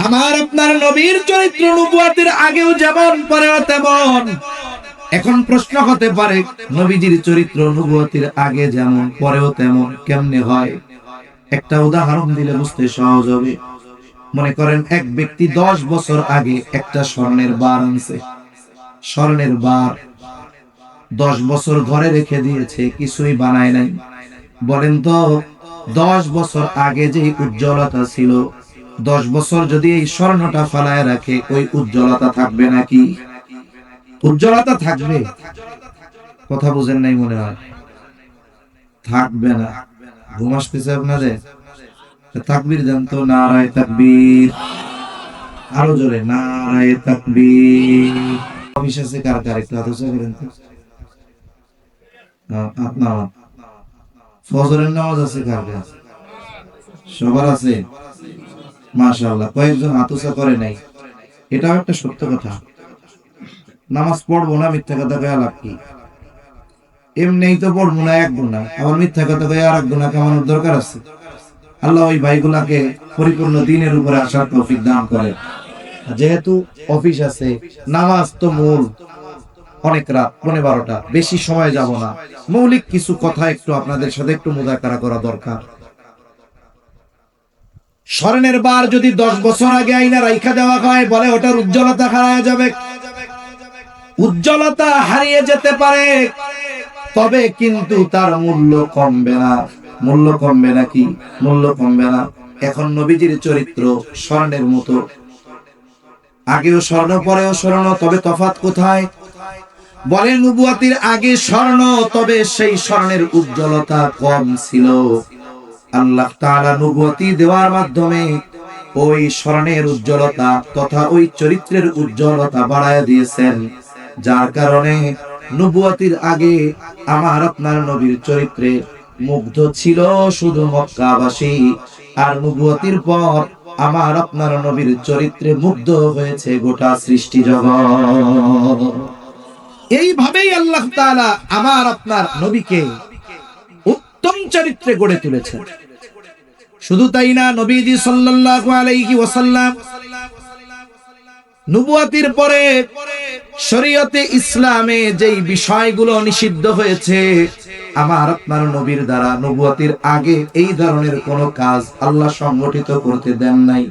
A: আমার আপনার নবীর চরিত্র নবুয়তির আগেও যেমন পরেও তেমন। এখন প্রশ্ন হতে পারে, নবীজির চরিত্র নবুয়তির আগে যেমন পরেও তেমন কেমনে হয়? একটা উদাহরণ দিলে বুঝতে সহজ হবে। মনে করেন এক ব্যক্তি 10 বছর আগে একটা স্বর্ণের বার আনছে। স্বর্ণের বার 10 বছর ঘরে রেখে দিয়েছে, কিছুই বানায় নাই। বলেন তো 10 বছর আগে যে উজ্জ্বলতা ছিল, 10 বছর যদি এই স্বর্ণটা ফালায় রাখে, ওই উজ্জ্বলতা থাকবে নাকি? উজ্জ্বলতা থাকবে? কথা বুঝেন নাই মনে হয়। থাকবে না। ঘুম আসতেছে আপনাদের? তাকবীর দেন তো, নারায়ে তাকবীর। আরো জোরে, নারায়ে তাকবীর। অফিস আছে কার কার? একটু হাত উঁচু করেন তো। আপনার ফজরের নামাজ আছে কার কার? সবার আছে? মাশাআল্লাহ। কয়েকজন হাত উঁচু করে নাই। এটাও একটা সত্য কথা। নামাজ পড়বো না, মিথ্যা কথা কয়ে লাভ কি? এমনিই তো পড়বো না এক গুনাহ, আবার মিথ্যা কথা কয়ে আর এক গুনাহ কামানোর দরকার আছে? আল্লাহ ওই ভাইগুলাকে পরিপূর্ণ দ্বীনের উপরে আসার তৌফিক দান করে। যেহেতু অফিস আছে, নামাজ তো মূল, অনেক রাত 12টা, বেশি সময় যাব না। মৌলিক কিছু কথা একটু আপনাদের সাথে একটু মুযাকারা করা দরকার। স্বর্ণের বার যদি 10 বছর আগে আইনা রাইখা দেওয়া হয়, বলে ওটার উজ্জ্বলতা হারিয়ে যাবে। উজ্জ্বলতা হারিয়ে যেতে পারে, তবে কিন্তু তার মূল্য কমবে না। মূল্য কমবে নাকি? মূল্য কমবে না। এখন নবীজির চরিত্র স্বর্ণের মতো, আগেও স্বর্ণ পরেও স্বর্ণ, তবে তফাৎ কোথায়? বলে নবুয়তের আগে স্বর্ণ, তবে সেই স্বর্ণের উজ্জ্বলতা কম ছিল। আল্লাহ তাআলা নবুয়তি দেওয়ার মাধ্যমে ওই স্বর্ণের উজ্জ্বলতা তথা ওই চরিত্রের উজ্জ্বলতা বাড়ায় দিয়েছেন, যার কারণে নবুয়তির আগে আমার আপনার নবীর চরিত্রে মুগ্ধ ছিল শুধু মক্কাবাসী, আর নবুয়তির পর আমার আপনার নবীর চরিত্রে মুগ্ধ হয়েছে গোটা সৃষ্টি জগৎ। এইভাবেই আল্লাহ তাআলা আমার আপনার নবীকে উত্তম চরিত্রে গড়ে তুলেছেন। শুধু তাই না, নবীজি সাল্লাল্লাহু আলাইহি ওয়াসাল্লাম নবুয়তির পরে শরীয়তে ইসলামে যেই বিষয়গুলো নিষিদ্ধ হয়েছে, আমার আপনার নবীর দ্বারা নবুয়তির আগে এই ধরনের কোন কাজ আল্লাহ সংগঠিত করতে দেন নাই।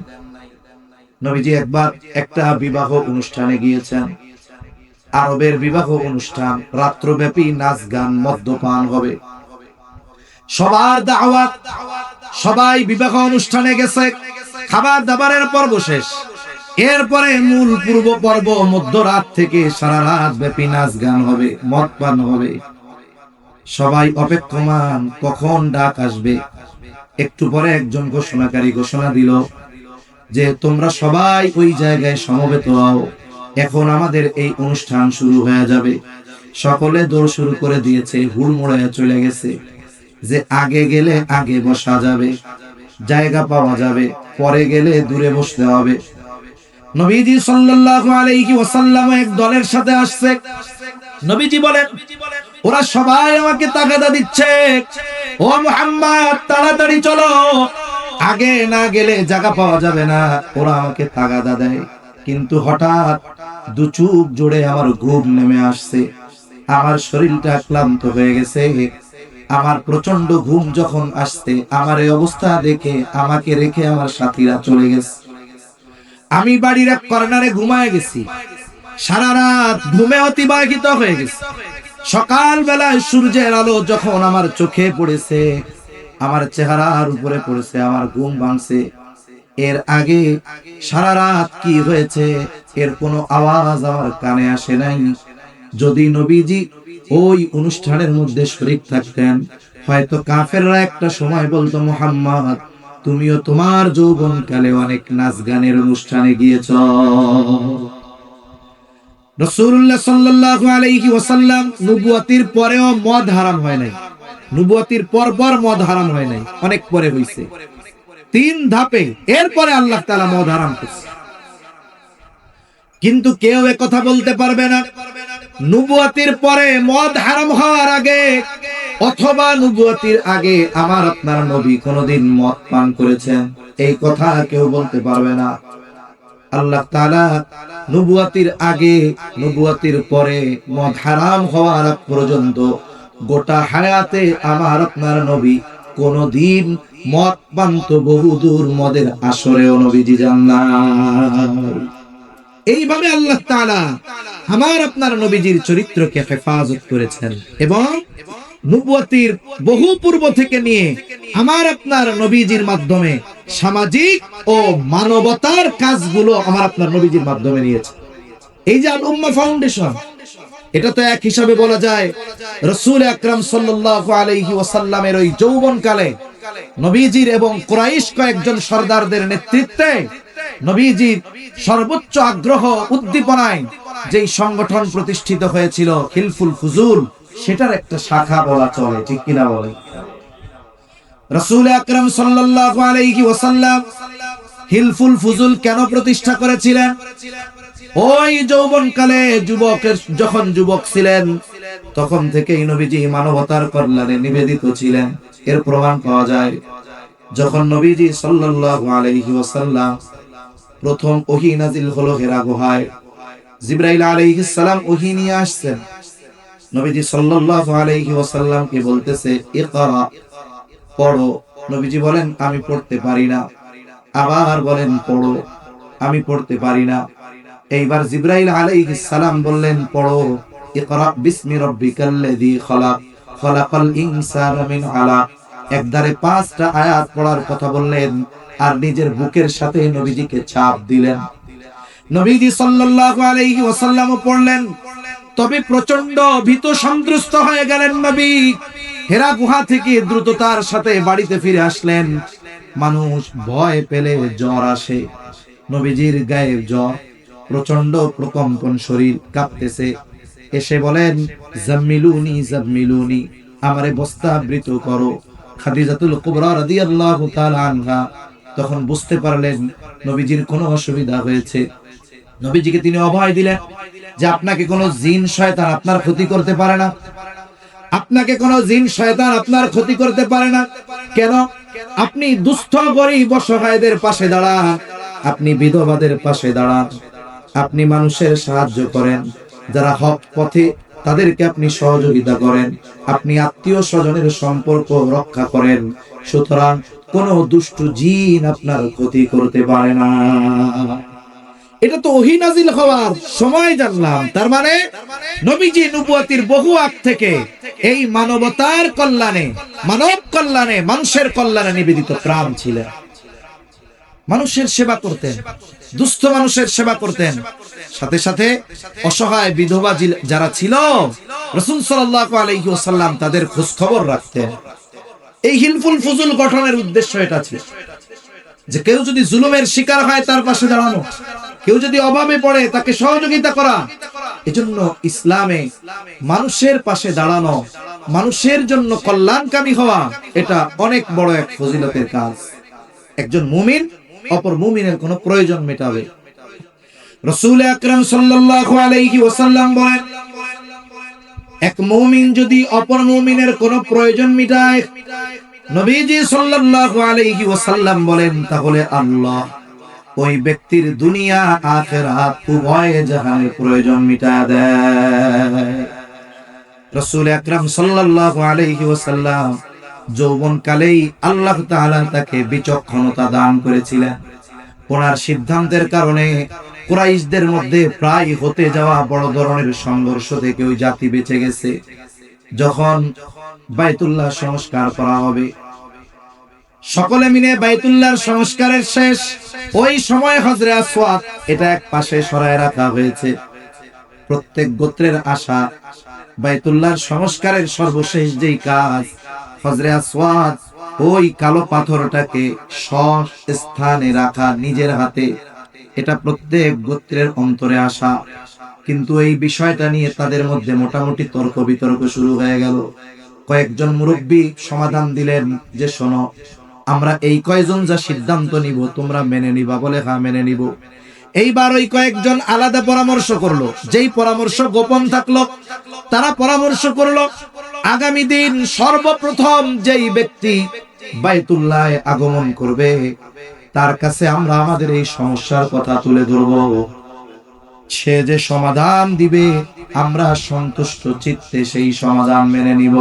A: নবীজি একবার একটা বিবাহ অনুষ্ঠানে গিয়েছেন। আরবের বিবাহ অনুষ্ঠান, রাত্রব্যাপী নাচ গান মদ্যপান হবে, সবার দাওয়াত, সবাই বিবাহ অনুষ্ঠানে গেছে, খাবার দাবারের পর্ব শেষ। এরপরে মূল পূর্ব পর্ব, মধ্যরাত থেকে সারা রাত ব্যাপী নাচ গান হবে, মদ পান হবে। সবাই অপেক্ষমান কখন ডাক আসবে। একটু পরে একজন ঘোষণাকারী ঘোষণা দিল যে তোমরা সবাই ওই জায়গায় সমবেত হও, এখন আমাদের এই অনুষ্ঠান শুরু হয়ে যাবে। সকলে দৌড় শুরু করে দিয়েছে, হুড়মুড়ে চলে গেছে যে আগে গেলে আগে বসা যাবে, জায়গা পাওয়া যাবে, পরে গেলে দূরে বসতে হবে। নবীজি সাল্লাল্লাহু আলাইহি ওয়াসাল্লাম এক দলের সাথে আসছে। নবীজি বলেন, ওরা সবাই আমাকে তাগাদা দিচ্ছে, ও মুহাম্মদ তাড়াতাড়ি চলো, আগে না গেলে জায়গা পাওয়া যাবে না। ওরা আমাকে তাগাদা দেয়, কিন্তু হঠাৎ দু চোখ জোড়ে আমার ঘুম নেমে আসছে, আমার শরীরটা ক্লান্ত হয়ে গেছে। আমার প্রচন্ড ঘুম যখন আসছে, আমার এই অবস্থা দেখে আমাকে রেখে আমার সাথীরা চলে গেছে। আমি বাড়ির এক কর্নারে ঘুমায় গেছি, সারা রাত ঘুমে অতিবাহিত হয়ে গেছে। সকাল বেলায় সূর্যের আলো যখন আমার চোখে পড়েছে, আমার চেহারার উপরে পড়েছে, আমার ঘুম ভাঙছে। এর আগে সারা রাত কি হয়েছে এর কোনো আওয়াজ আমার কানে আসে নাই। যদি নবীজি ওই অনুষ্ঠানের মধ্যে শরীক থাকতেন, হয়তো কাফেররা একটা সময় বলতো, মুহাম্মদ তুমিও তোমার যৌবনকালে অনেক নাচ গানের অনুষ্ঠানে গিয়েছ। রাসূলুল্লাহ সাল্লাল্লাহু আলাইহি ওয়াসাল্লাম নবুয়তির পরেও মদ হারাম হয় নাই, নবুয়তির পর মদ হারাম হয় নাই, অনেক পরে হইছে, 3 ধাপে। এরপরে আল্লাহ তাআলা মদ হারাম করেছে। কিন্তু কেউ একথা বলতে পারবে না নবুয়তির পরে মদ হারাম হওয়ার আগে অথবা নবুয়তির আগে আমার আপনার নবী কোনদিন মদ পান করেছেন, এই কথা কেউ বলতে পারবে না। আল্লাহ তাআলা নবুয়তির আগে নবুয়তির পরে মদ হারাম হওয়ার আগ পর্যন্ত গোটা হায়াতে আমার আপনার নবী কোনদিন মদ পান তো বহুদূর, মদের আসরেও নবীজি যান না। এইভাবে আল্লাহ তাআলা আমার আপনার নবীজির চরিত্রকে হেফাজত করেছেন এবং নবুয়তির বহু পূর্ব থেকে নিয়ে আমার আপনার নবীজির মাধ্যমে সামাজিক ও মানবতার কাজগুলো আমার আপনার নবীজির মাধ্যমে নিয়েছে। এই যে আল উম্মাহ ফাউন্ডেশন, এটা তো এক হিসাবে বলা যায় রাসূল আকরাম সাল্লাল্লাহু আলাইহি ওয়াসাল্লামের ওই যৌবনকালে নবীজির এবং কুরাইশ কয়েকজন সরদারদের নেতৃত্বে নবীজির সর্বোচ্চ আগ্রহ উদ্দীপনায় যেই সংগঠন প্রতিষ্ঠিত হয়েছিল হিলফুল ফুজুল, সেটার একটা শাখা বলা চলে, ঠিক কিনা বলে? রাসূল আকরাম সাল্লাল্লাহু আলাইহি ওয়াসাল্লাম হিলফুল ফুজুল কেন প্রতিষ্ঠা করেছিলেন? ওই যৌবনকালে যখন যুবক ছিলেন তখন থেকেই নবীজি মানবতার কল্যাণে নিবেদিত ছিলেন। এর প্রমাণ পাওয়া যায় যখন নবীজি সাল্লাল্লাহু আলাইহি ওয়াসাল্লাম প্রথম ওহী নাজিল হলো হেরা গুহায়, জিবরাইল আলাইহিস সালাম ওহী নিয়ে আসছেন। নবীজি সাল্লাল্লাহু আলাইহি ওয়াসাল্লামকে বলতেছে, ইকরা, পড়ো। নবীজি বলেন, আমি পড়তে পারি না। আবার বলেন, পড়ো। আমি পড়তে পারি না। এইবার জিবরাইল আলাইহিস সালাম বললেন, পড়ো। ইকরা বিসমি রাব্বিকাল্লাযী খালাক, খালাকাল ইনসানা মিন আলাক। একদারে 5টা আয়াত পড়ার কথা বললেন আর নিজের বুকের সাথে নবীজিকে চাপ দিলেন। নবীজি সাল্লাল্লাহু আলাইহি ওয়াসাল্লাম পড়লেন। তবে প্রচন্ড ভীত সন্ত্রস্ত হয়ে গেলেন নবী। হেরা গুহা থেকে দ্রুততার সাথে বাড়িতে ফিরে আসলেন। মানুষ ভয় পেলে জ্বর আসে, নবীজির গায়ে জ্বর, প্রচন্ড প্রকম্পন, শরীর কাঁপতেছে। এসে বলেন, জাম্মিলুনি জাম্মিলুনি, আমারে বস্ত্রাবৃত করো। খাদিজাতুল কুবরা রাদিয়াল্লাহু তাআলা আনহা তখন বুঝতে পারলেন নবীজির কোনো অসুবিধা হয়েছে। নবীজিকে তিনি অভয় দিলেন যে আপনাকে কোনো জিন শয়তান আপনার ক্ষতি করতে পারে না, আপনাকে কোনো জিন শয়তান আপনার ক্ষতি করতে পারে না। কেন? আপনি দুস্থ গরীব অসহায়দের পাশে দাঁড়ান, আপনি বিধবাদের পাশে দাঁড়ান, আপনি মানুষের সাহায্য করেন, যারা হক পথে তাদেরকে আপনি সহযোগিতা করেন, আপনি আত্মীয় স্বজনের সম্পর্ক রক্ষা করেন। সুতরাং কোন দুষ্ট জিন আপনার ক্ষতি করতে পারে না। এটা তো ওহী নাজিল হওয়ার সময় জানলাম। তার মানে নবীজি নবুয়তির বহু আগ থেকে এই মানবতার কল্যাণে, মানব কল্যাণে, মানুষের কল্যাণে নিবেদিত প্রাণ ছিলেন। মানুষের সেবা করতেন, দুস্থ মানুষের সেবা করতেন, সাথে সাথে অসহায় বিধবা যারা ছিল রাসূল সাল্লাল্লাহু আলাইহি ওয়াসাল্লাম তাদের খোঁজ খবর রাখতেন। এই হিলফুল ফুজুল গঠনের উদ্দেশ্য এটা ছিল যে কেউ যদি জুলুমের শিকার হয় তার পাশে দাঁড়ানো, কেউ যদি অভাবে পড়ে তাকে সহযোগিতা করা। এজন্য ইসলামে মানুষের পাশে দাঁড়ানো, মানুষের জন্য কল্যাণকামী হওয়া, এটা অনেক বড় এক ফজিলতের কাজ। একজন মুমিন অপর মুমিনের কোনো প্রয়োজন মেটাবে। রাসূল আকরাম সাল্লাল্লাহু আলাইহি ওয়াসাল্লাম বলেন, এক মুমিন যদি অপর মুমিনের কোনো প্রয়োজন মেটায়, নবীজি সাল্লাল্লাহু আলাইহি ওয়াসাল্লাম বলেন, তাহলে আল্লাহ ওই ব্যক্তির দুনিয়া আখিরাত উভয় জাহানের প্রয়োজন মিটায় দেয়। রাসূল আকরাম সাল্লাল্লাহু আলাইহি ওয়াসাল্লাম যৌবনকালেই আল্লাহ তাআলা তাকে বিচক্ষণতা দান করেছিলেন। ওনার সিদ্ধান্তের কারণে কুরাইশদের মধ্যে প্রায় হতে যাওয়া বড় ধরনের সংঘর্ষ থেকে ওই জাতি বেঁচে গেছে। যখন বাইতুল্লাহ সংস্কার করা হবে, সকলে মিলে বাইতুল্লাহর সংস্কারের শেষ, ওই সময় হজরে আসওয়াদ এটা এক পাশে সরায় রাখা হয়েছে। প্রত্যেক গোত্রের আশা বাইতুল্লাহর সংস্কারের সর্বশেষ যেই কাজ, হজরে আসওয়াদ ওই কালো পাথরটাকে স্থানে রাখা নিজের হাতে, এটা প্রত্যেক গোত্রের অন্তরে আসা। কিন্তু এই বিষয়টা নিয়ে তাদের মধ্যে মোটামুটি তর্ক বিতর্ক শুরু হয়ে গেল। কয়েকজন মুরব্বী সমাধান দিলেন যে শোনো, আমরা এই কয়জন যা সিদ্ধান্ত নিব তোমরা মেনে নিবা? বলে হ্যাঁ মেনে নিব। এইবার ওই কয়েকজন আলাদা পরামর্শ করলো, যেই পরামর্শ গোপন থাকলো তারা পরামর্শ করলো, আগামী দিন সর্বপ্রথম যেই ব্যক্তি বাইতুল্লাহে আগমন করবে তার কাছে আমরা আমাদের এই সমস্যার কথা তুলে ধরব। সে যে সমাধান দিবে আমরা সন্তুষ্ট চিত্তে সেই সমাধান মেনে নিব।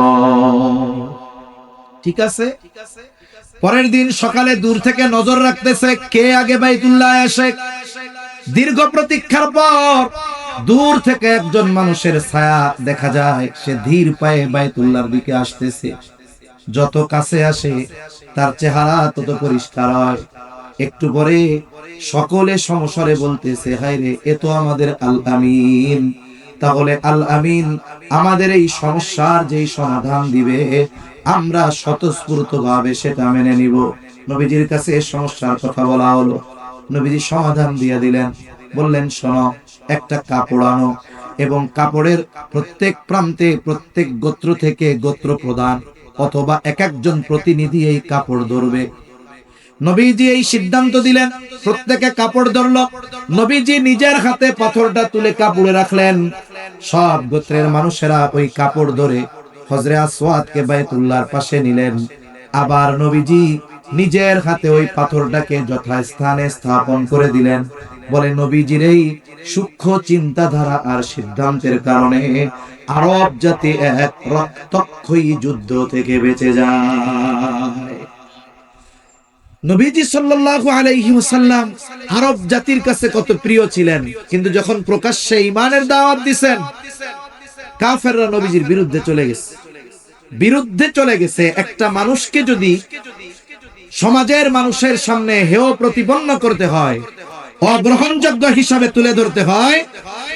A: ঠিক আছে। পরের দিন সকালে দূর থেকে নজর রাখতেছে কে আগে বাইতুল্লাহে আসে। দীর্ঘ প্রতীক্ষার পর দূর থেকে একজন মানুষের ছায়া দেখা যায়, সে ধীর পায়ে বাইতুল্লাহর দিকে আসতেছে। যত কাছে আসে তার চেহারা তত পরিষ্কার হয়। একটু পরে সকলে সমস্বরে বলতেছে, হায় রে, এ তো আমাদের আল আমিন। তাহলে আল আমিন আমাদের এই সমস্যার যেই সমাধান দিবে আমরা স্বতঃস্ফূর্ত ভাবে সেটা মেনে নিব। নবীজির কাছে এই সমস্যার কথা বলা হলো, নবীজি সমাধান দিয়ে দিলেন। বললেন, শোনো, একটা কাপড় আনো এবং কাপড়ের প্রত্যেক প্রান্তে প্রত্যেক গোত্র থেকে গোত্র প্রধান অথবা এক একজন প্রতিনিধি এই কাপড় ধরবে। নবীজি এই সিদ্ধান্ত দিলেন, প্রত্যেকে কাপড় ধরলো। নবীজি নিজের হাতে পাথরটা তুলে কাপড়ে রাখলেন। সব গোত্রের মানুষেরা ওই কাপড় ধরে হজরে আসওয়াদকে বাইতুল্লাহর পাশে নিলেন। আবার নবীজি নিজের হাতে ওই পাথরটাকে যথাস্থানে স্থাপন করে দিলেন। বলে, নবীজির এই সূক্ষ্ম চিন্তাধারা আর সিদ্ধান্তের কারণে আরব জাতি এক রক্তক্ষয়ী যুদ্ধ থেকে বেঁচে যায়। নবীজি সাল্লাল্লাহু আলাইহি ওয়াসাল্লাম আরব জাতির কাছে কত প্রিয় ছিলেন, কিন্তু যখন প্রকাশ্যে ঈমানের দাওয়াত দিবেন, কাফেররা নবীজির বিরুদ্ধে চলে গেছে। একটা মানুষকে যদি সমাজের মানুষের সামনে হেয় প্রতিপন্ন করতে হয়, অগ্রহণযোগ্য হিসাবে তুলে ধরতে হয়,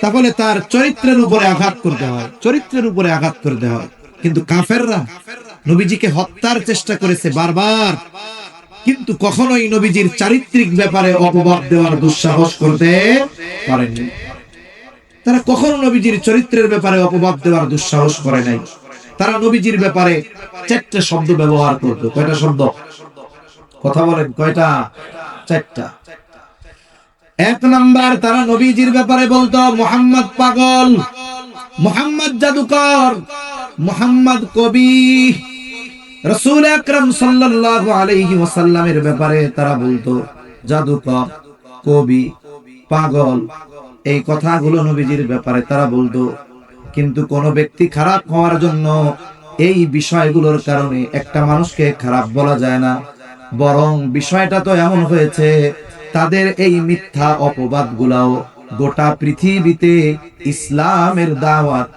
A: তাহলে তার চরিত্রের উপরে আঘাত করতে হয়, চরিত্রের উপরে আঘাত করতে হয়। কিন্তু কাফেররা নবীজিকে হত্যার চেষ্টা করেছে বারবার, কিন্তু কখনোই নবীজির চারিত্রিক ব্যাপারে অপবাদ দেওয়ার দুঃসাহস করতে পারেনি। তারা কখনো নবীজির চরিত্রের ব্যাপারে অপবাদ দেওয়ার দুঃসাহস করে নাই। তারা নবীজির ব্যাপারে 4টা শব্দ ব্যবহার করতো। কয়টা শব্দ? কথা বলেন, কয়টা? 4টা। 1 নাম্বার, তারা নবীজির ব্যাপারে বলতো মুহাম্মদ পাগল, মুহাম্মদ জাদুকর, মুহাম্মদ কবি। রাসূল আকরাম সাল্লাল্লাহু আলাইহি ওয়াসাল্লামের ব্যাপারে তারা বলতো জাদুকর, কবি, পাগল। এই কথাগুলো নবীজির ব্যাপারে তারা বলতো। কিন্তু কোন ব্যক্তি খারাপ হওয়ার জন্য এই বিষয়গুলোর কারণে একটা মানুষকে খারাপ বলা যায় না। বরং বিষয়টা তো এমন হয়েছে, তাদের এই মিথ্যা অপবাদগুলাও গোটা পৃথিবীতে ইসলামের দাওয়াত